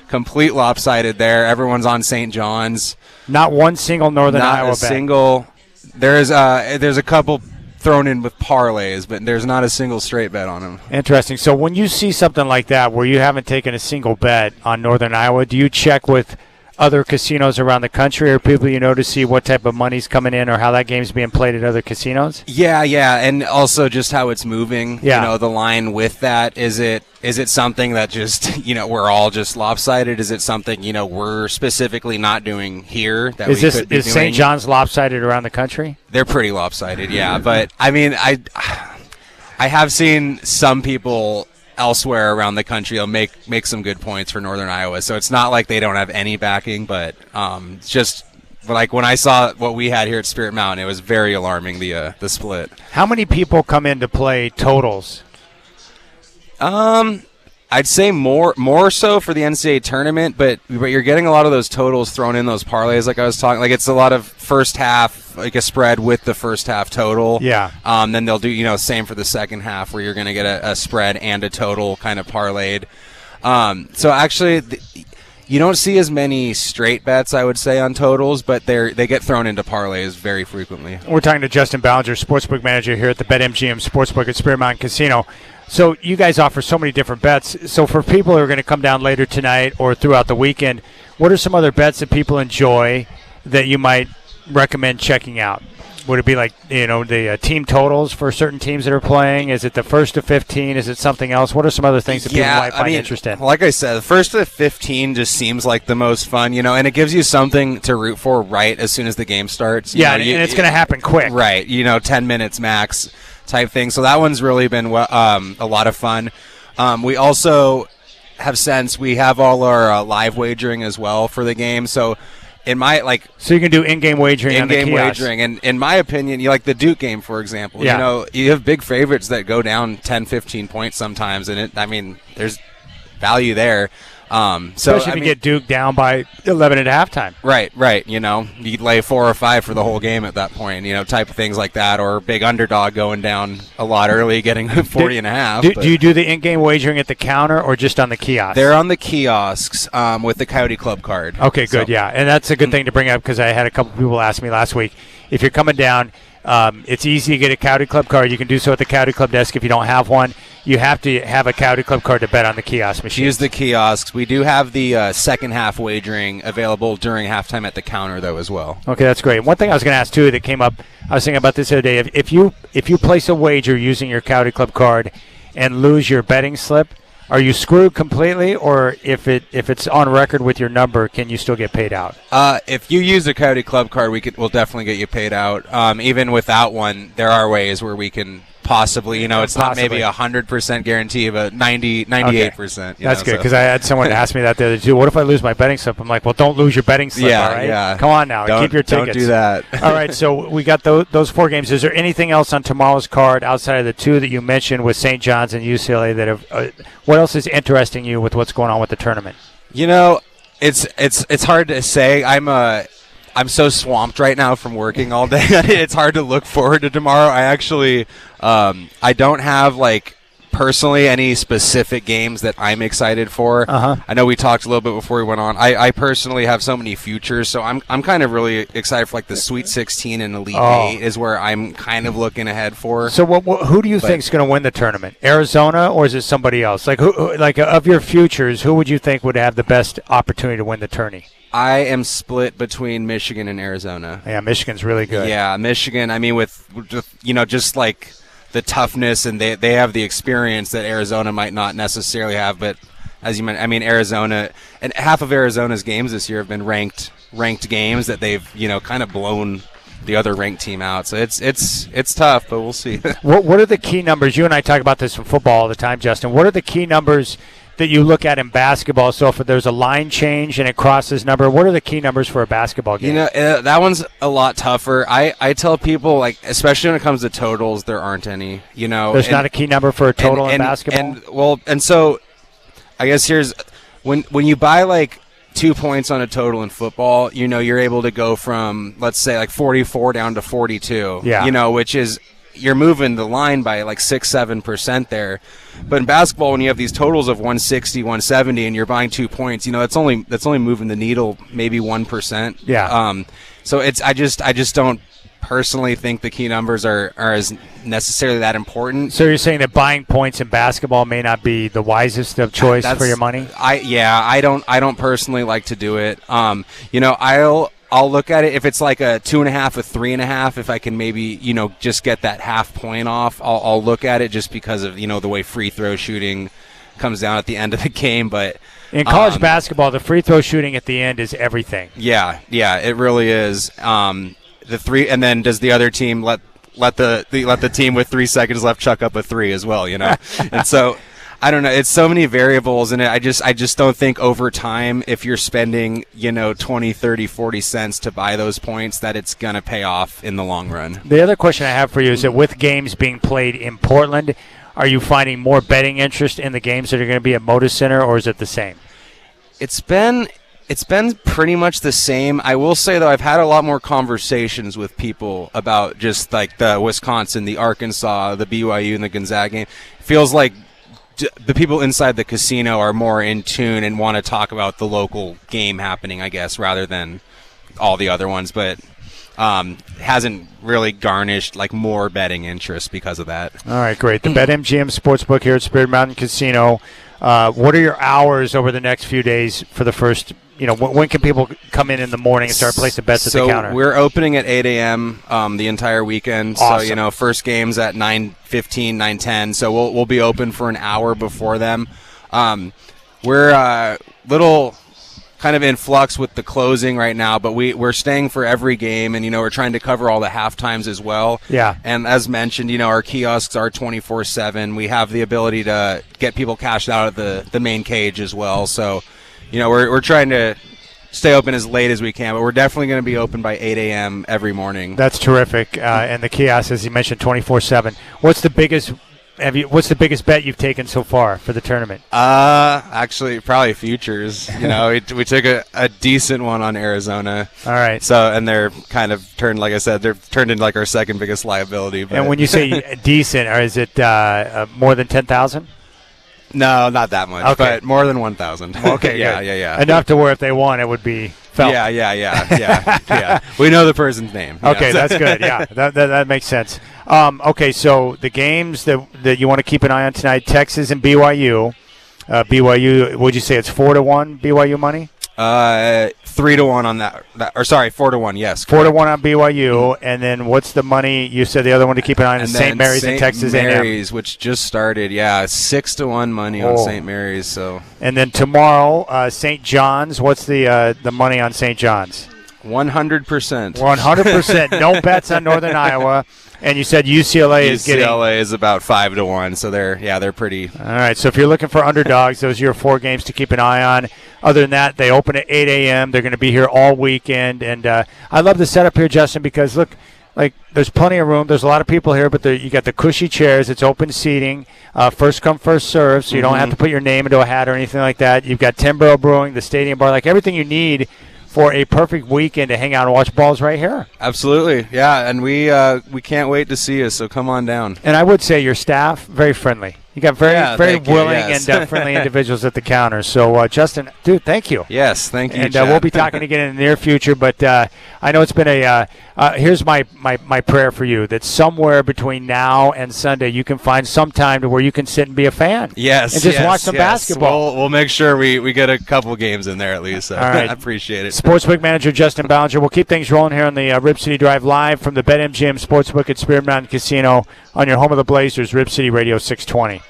complete lopsided there. Everyone's on St. John's. Not one single Northern Iowa bet. Not a single. There's a couple thrown in with parlays, but there's not a single straight bet on them. Interesting. So when you see something like that where you haven't taken a single bet on Northern Iowa, do you check with other casinos around the country or people to see what type of money's coming in or how that game's being played at other casinos? Yeah, and also just how it's moving. Yeah. The line with that, is it something that just we're all just lopsided? Is it something we're specifically not doing here that is we could be is doing? St. John's lopsided around the country? They're pretty lopsided, yeah. But I mean, I have seen some people elsewhere around the country make some good points for Northern Iowa, so it's not like they don't have any backing, but it's just like when I saw what we had here at Spirit Mountain, it was very alarming, the split. How many people come in to play totals? I'd say more so for the NCAA tournament, but you're getting a lot of those totals thrown in those parlays like I was talking. Like it's a lot of first half, like a spread with the first half total. Yeah. Then they'll do same for the second half where you're going to get a spread and a total kind of parlayed. So actually, you don't see as many straight bets, I would say, on totals, but they get thrown into parlays very frequently. We're talking to Justin Ballenger, sportsbook manager here at the BetMGM Sportsbook at Spirit Mountain Casino. So you guys offer so many different bets. So for people who are going to come down later tonight or throughout the weekend, what are some other bets that people enjoy that you might recommend checking out? Would it be like, the team totals for certain teams that are playing? Is it the first to 15? Is it something else? What are some other things that people might find interesting? Like I said, the first to 15 just seems like the most fun, and it gives you something to root for right as soon as the game starts. And it's going to happen quick. Right, 10 minutes max type thing. So that one's really been a lot of fun. We also we have all our live wagering as well for the game. So so you can do in-game wagering on the kiosk. In-game wagering, and in my opinion, like the Duke game, for example, you have big favorites that go down 10, 15 points sometimes, and there's value there. Especially if you get Duke down by 11 at halftime. Right. You'd lay 4 or 5 for the whole game at that point, type of things like that, or big underdog going down a lot early, getting 40 and a half. Do you do the in-game wagering at the counter or just on the kiosk? They're on the kiosks with the Coyote Club card. Okay, good, yeah. And that's a good thing to bring up because I had a couple people ask me last week, if you're coming down, it's easy to get a Coyote Club card. You can do so at the Coyote Club desk if you don't have one. You have to have a Coyote Club card to bet on the kiosk machine. Use the kiosks. We do have the second half wagering available during halftime at the counter, though, as well. Okay, that's great. One thing I was going to ask, too, that came up, I was thinking about this the other day. If you place a wager using your Coyote Club card and lose your betting slip, are you screwed completely, or if it's on record with your number, can you still get paid out? If you use a Coyote Club card, we'll definitely get you paid out. Even without one, there are ways where we can possibly, it's not maybe 100% guarantee, but 98%. Okay. That's good, because I had someone ask me that the other day. What if I lose my betting slip? I'm like, well, don't lose your betting slip, all right? Yeah. Come on now, keep your tickets. Don't do that. All right, so we got those 4 games. Is there anything else on tomorrow's card outside of the 2 that you mentioned with St. John's and UCLA that have? What else is interesting you with what's going on with the tournament? It's hard to say. I'm so swamped right now from working all day. It's hard to look forward to tomorrow. I actually, I don't have personally any specific games that I'm excited for. I know we talked a little bit before we went on. I personally have so many futures, so I'm kind of really excited for like the Sweet 16 and Elite 8 is where I'm kind of looking ahead for. So who do you think is going to win the tournament? Arizona, or is it somebody else? Like who? Like of your futures, who would you think would have the best opportunity to win the tourney? I am split between Michigan and Arizona. Yeah, Michigan's really good. Yeah, Michigan. I mean, with just like the toughness, and they have the experience that Arizona might not necessarily have. But as you mentioned, I mean, Arizona, and half of Arizona's games this year have been ranked games that they've kind of blown the other ranked team out. So it's tough, but we'll see. What are the key numbers? You and I talk about this in football all the time, Justin. What are the key numbers that you look at in basketball? So if there's a line change and it crosses number, what are the key numbers for a basketball game? That one's a lot tougher. I tell people, like, especially when it comes to totals, there aren't any. There's not a key number for a total in basketball. And so I guess here's when you buy like 2 points on a total in football, you're able to go from, let's say, like 44 down to 42. Yeah. Which is, you're moving the line by like 6-7% there. But in basketball, when you have these totals of 160, 170, and you're buying 2 points, that's only moving the needle maybe 1%. Yeah. So I just don't personally think the key numbers are as necessarily that important. So you're saying that buying points in basketball may not be the wisest of choice for your money? I don't personally like to do it. I'll look at it if it's like a 2.5, a 3.5. If I can maybe just get that half point off, I'll look at it just because of the way free throw shooting comes down at the end of the game. But in college basketball, the free throw shooting at the end is everything. Yeah, it really is. The three, and then does the other team let the team with 3 seconds left chuck up a three as well? And so. I don't know. It's so many variables, and I just don't think over time, if you're spending 20, 30, 40 cents to buy those points, that it's going to pay off in the long run. The other question I have for you is that with games being played in Portland, are you finding more betting interest in the games that are going to be at Moda Center, or is it the same? It's been pretty much the same. I will say, though, I've had a lot more conversations with people about just like the Wisconsin, the Arkansas, the BYU, and the Gonzaga game. It feels like the people inside the casino are more in tune and want to talk about the local game happening, I guess, rather than all the other ones. But hasn't really garnished like more betting interest because of that. All right, great. The BetMGM Sportsbook here at Spirit Mountain Casino. What are your hours over the next few days for the first? When can people come in the morning and start placing bets at the counter? So we're opening at 8 a.m. The entire weekend. Awesome. So first game's at 9:15, 9:10. So we'll be open for an hour before them. We're little kind of in flux with the closing right now, but we're staying for every game, and we're trying to cover all the half times as well. Yeah. And as mentioned, our kiosks are 24/7. We have the ability to get people cashed out of the main cage as well. So. We're trying to stay open as late as we can, but we're definitely going to be open by 8 a.m. every morning. That's terrific. And the kiosk, as you mentioned, 24/7. What's the biggest bet you've taken so far for the tournament? Actually, probably futures. We took a decent one on Arizona. All right. So, and they're kind of turned, like I said, they're turned into like our second biggest liability. But. And when you say decent, or is it more than 10,000? No, not that much, okay. But more than 1,000. Okay, yeah. Enough to where if they won, it would be felt. Yeah. We know the person's name. Okay, that's good. Yeah, that makes sense. Okay, so the games that you want to keep an eye on tonight: Texas and BYU. BYU, would you say it's 4-1 BYU money? 3-1 on that. Or sorry, 4-1. Yes, 4-1 on BYU, and then what's the money? You said the other one to keep an eye on is St. Mary's and Texas A&M. St. Mary's, which just started. Yeah, 6-1 money on St. Mary's. So. And then tomorrow, St. John's. What's the money on St. John's? 100%. 100%. No bets on Northern Iowa. And you said UCLA is about 5-1, so they're pretty. All right, so if you're looking for underdogs, those are your 4 games to keep an eye on. Other than that, they open at 8 a.m. They're going to be here all weekend, and I love the setup here, Justin, because look, like there's plenty of room. There's a lot of people here, but you got the cushy chairs. It's open seating, first come, first serve, so you don't have to put your name into a hat or anything like that. You've got 10 Barrel Brewing, the stadium bar, like everything you need for a perfect weekend to hang out and watch balls right here. Absolutely, yeah, and we can't wait to see you, so come on down. And I would say your staff, very friendly. You got very thank you, willing yes. and friendly individuals at the counter. So, Justin, dude, thank you. Yes, thank you, And Chad. we'll be talking again in the near future. But I know it's been here's my prayer for you, that somewhere between now and Sunday you can find some time to where you can sit and be a fan. Yes, and just watch some basketball. We'll make sure we get a couple games in there at least. So. All right. I appreciate it. Sportsbook manager Justin Ballenger. We'll keep things rolling here on the Rip City Drive live from the BetMGM Sportsbook at Spirit Mountain Casino on your home of the Blazers, Rip City Radio 620.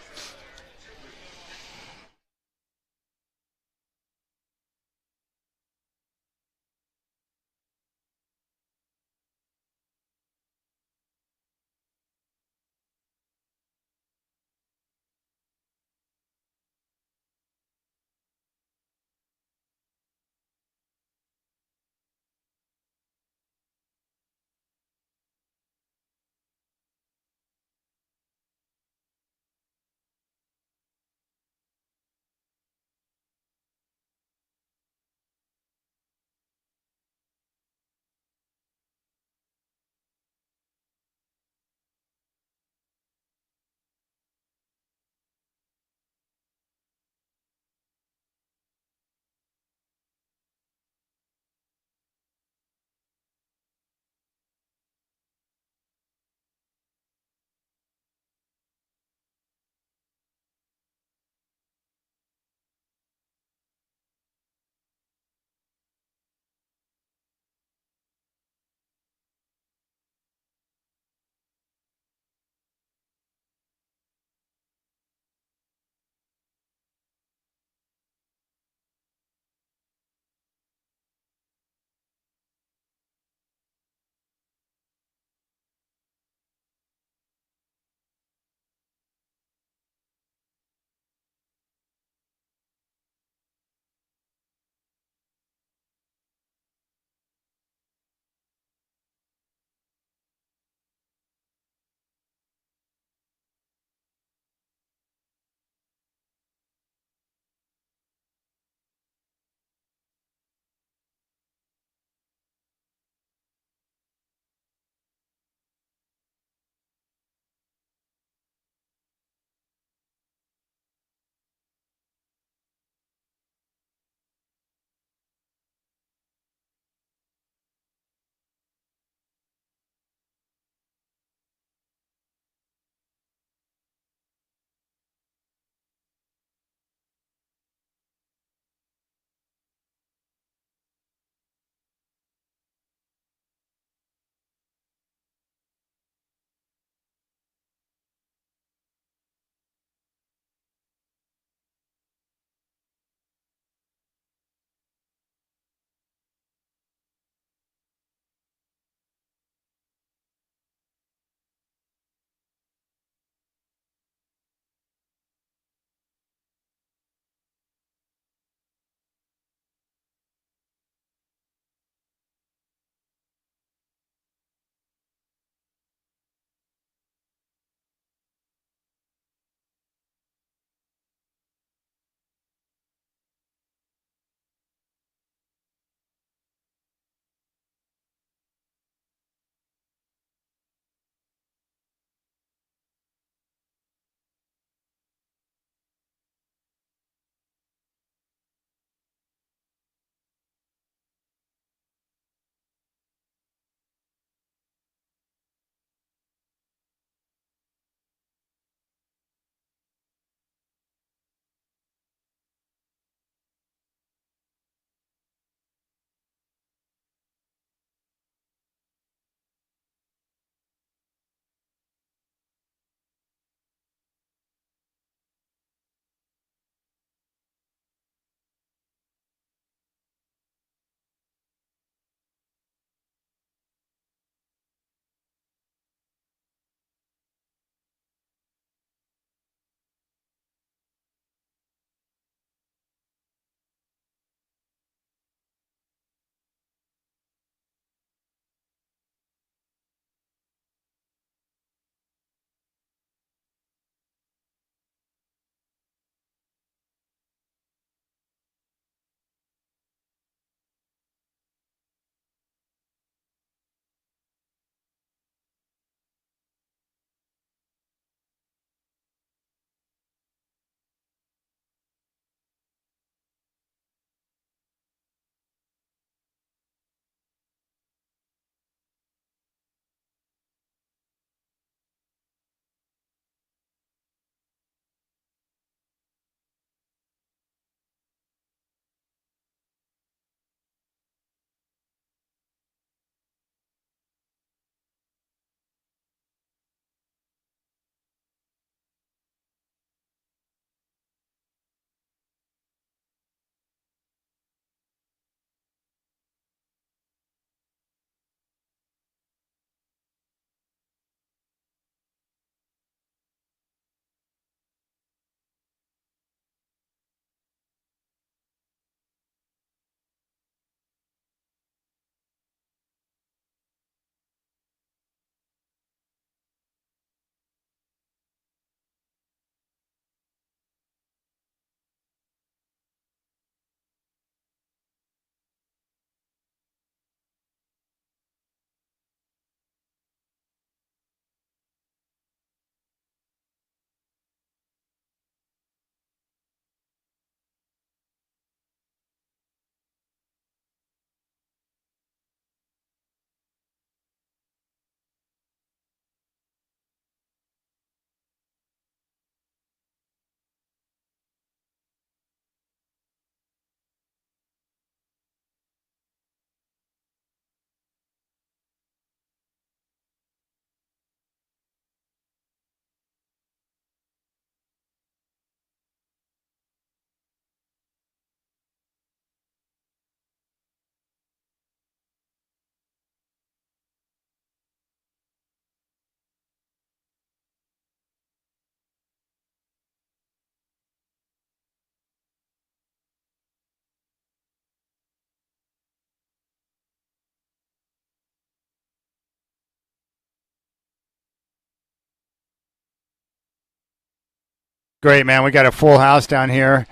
Great, man. We got a full house down here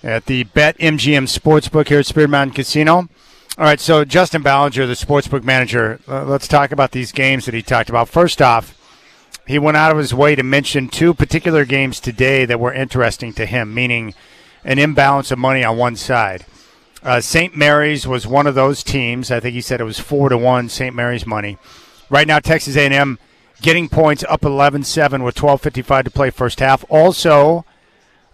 at the BetMGM Sportsbook here at Spirit Mountain Casino. All right, so Justin Ballenger, the sportsbook manager, let's talk about these games that he talked about. First off, he went out of his way to mention two particular games today that were interesting to him, meaning an imbalance of money on one side. St. Mary's was one of those teams. I think he said it was 4-1 St. Mary's money. Right now, Texas A&M getting points up 11-7 with 12:55 to play first half. Also,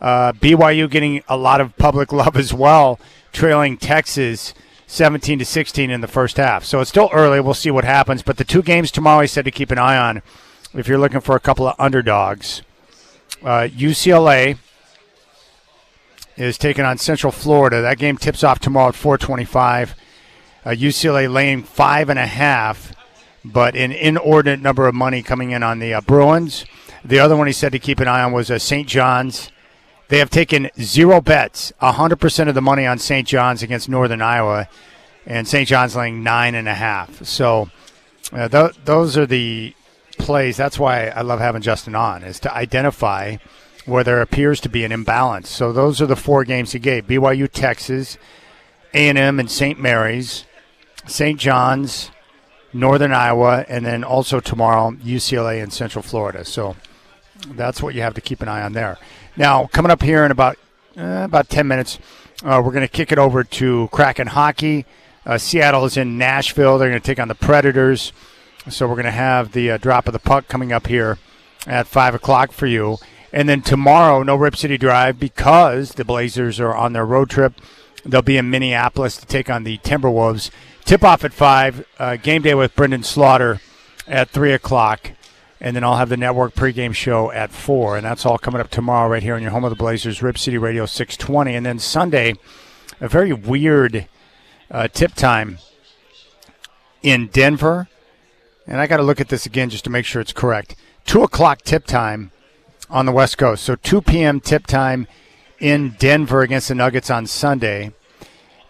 BYU getting a lot of public love as well, trailing Texas 17-16 in the first half. So it's still early. We'll see what happens. But the two games tomorrow he said to keep an eye on if you're looking for a couple of underdogs. UCLA is taking on Central Florida. That game tips off tomorrow at 4:25. UCLA laying 5.5. But an inordinate number of money coming in on the Bruins. The other one he said to keep an eye on was St. John's. They have taken 0 bets, 100% of the money on St. John's against Northern Iowa, and St. John's laying 9.5. So those are the plays. That's why I love having Justin on, is to identify where there appears to be an imbalance. So those are the 4 games he gave: BYU, Texas, A&M, and St. Mary's, St. John's, Northern Iowa, and then also tomorrow, UCLA and Central Florida. So that's what you have to keep an eye on there. Now, coming up here in about 10 minutes, we're going to kick it over to Kraken Hockey. Seattle is in Nashville. They're going to take on the Predators. So we're going to have the drop of the puck coming up here at 5 o'clock for you. And then tomorrow, no Rip City Drive because the Blazers are on their road trip. They'll be in Minneapolis to take on the Timberwolves. Tip-off at 5, game day with Brendan Slaughter at 3 o'clock, and then I'll have the network pregame show at 4, and that's all coming up tomorrow right here on your home of the Blazers, Rip City Radio 620. And then Sunday, a very weird tip time in Denver, and I got to look at this again just to make sure it's correct. 2 o'clock tip time on the West Coast, so 2 p.m. tip time in Denver against the Nuggets on Sunday,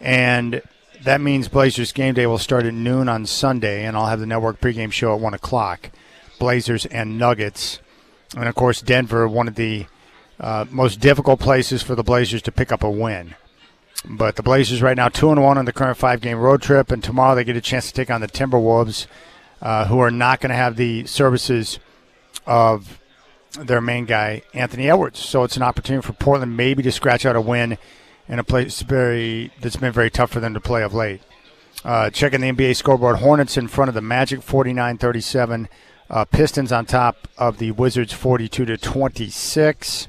and that means Blazers game day will start at noon on Sunday, and I'll have the network pregame show at 1 o'clock. Blazers and Nuggets. And, of course, Denver, one of the most difficult places for the Blazers to pick up a win. But the Blazers right now 2-1 on the current 5-game road trip, and tomorrow they get a chance to take on the Timberwolves, who are not going to have the services of their main guy, Anthony Edwards. So it's an opportunity for Portland maybe to scratch out a win in a place that's been very tough for them to play of late. Checking the NBA scoreboard, Hornets in front of the Magic, 49-37. Pistons on top of the Wizards, 42-26.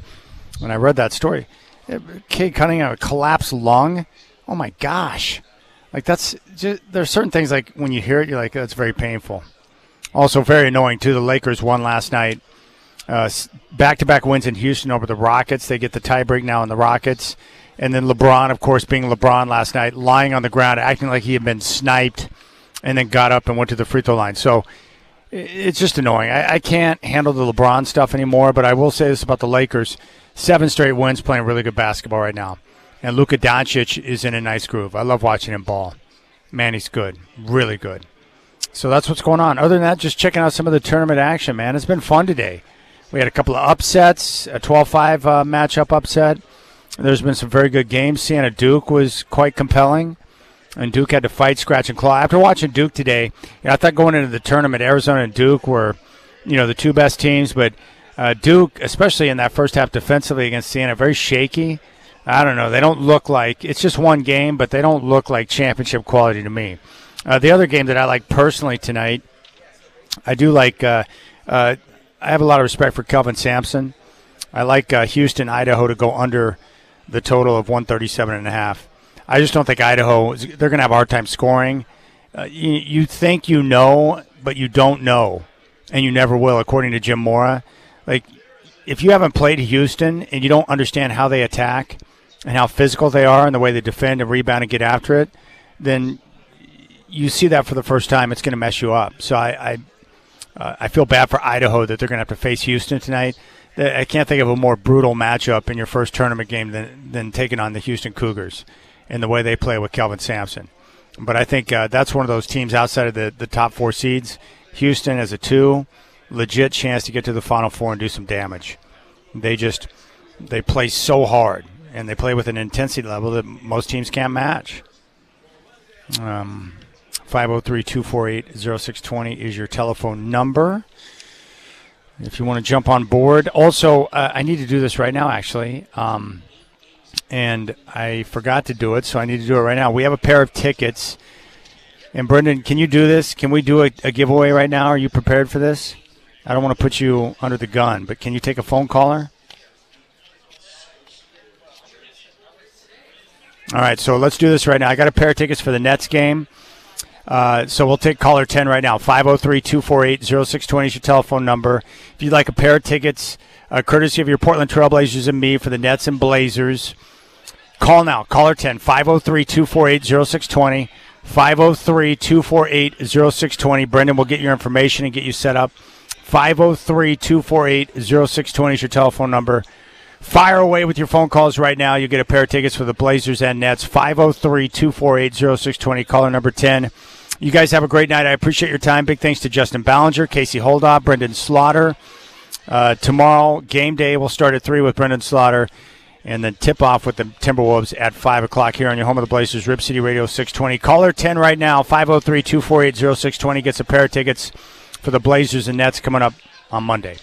When I read that story, Cade Cunningham, a collapsed lung. Oh my gosh! Like that's just, there's certain things like when you hear it, you're like, that's very painful. Also very annoying too. The Lakers won last night. Back-to-back wins in Houston over the Rockets. They get the tiebreak now in the Rockets. And then LeBron, of course, being LeBron last night, lying on the ground, acting like he had been sniped, and then got up and went to the free throw line. So it's just annoying. I can't handle the LeBron stuff anymore, but I will say this about the Lakers. 7 straight wins, playing really good basketball right now. And Luka Doncic is in a nice groove. I love watching him ball. Man, he's good. Really good. So that's what's going on. Other than that, just checking out some of the tournament action, man. It's been fun today. We had a couple of upsets, a 12-5 matchup upset. There's been some very good games. Siena Duke was quite compelling, and Duke had to fight, scratch, and claw. After watching Duke today, I thought going into the tournament, Arizona and Duke were, the two best teams, but Duke, especially in that first half defensively against Siena, very shaky. I don't know. They don't look like – it's just one game, but they don't look like championship quality to me. The other game that I like personally tonight, I do like I have a lot of respect for Kelvin Sampson. I like Houston, Idaho to go under the total of 137.5. I just don't think Idaho, they're going to have a hard time scoring. You think you know, but you don't know, and you never will, according to Jim Mora. Like, if you haven't played Houston and you don't understand how they attack and how physical they are and the way they defend and rebound and get after it, then you see that for the first time, it's going to mess you up. So I feel bad for Idaho that they're going to have to face Houston tonight. I can't think of a more brutal matchup in your first tournament game than taking on the Houston Cougars and the way they play with Kelvin Sampson. But I think that's one of those teams outside of the top 4 seeds. Houston as a 2, legit chance to get to the Final Four and do some damage. They just They play so hard, and they play with an intensity level that most teams can't match. 503-248-0620 is your telephone number if you want to jump on board. Also, I need to do this right now, actually, and I forgot to do it, so I need to do it right now. We have a pair of tickets. And, Brendan, can you do this? Can we do a giveaway right now? Are you prepared for this? I don't want to put you under the gun, but can you take a phone caller? All right, so let's do this right now. I got a pair of tickets for the Nets game. So we'll take caller 10 right now. 503-248-0620 is your telephone number. If you'd like a pair of tickets, courtesy of your Portland Trailblazers and me for the Nets and Blazers, call now. Caller 10, 503-248-0620. 503-248-0620. Brendan will get your information and get you set up. 503-248-0620 is your telephone number. Fire away with your phone calls right now. You get a pair of tickets for the Blazers and Nets. 503-248-0620, caller number 10. You guys have a great night. I appreciate your time. Big thanks to Justin Ballenger, Casey Holdahl, Brendan Slaughter. Tomorrow, game day, will start at 3 with Brendan Slaughter. And then tip-off with the Timberwolves at 5 o'clock here on your home of the Blazers, Rip City Radio 620. Caller 10 right now, 503-248-0620, gets a pair of tickets for the Blazers and Nets coming up on Monday.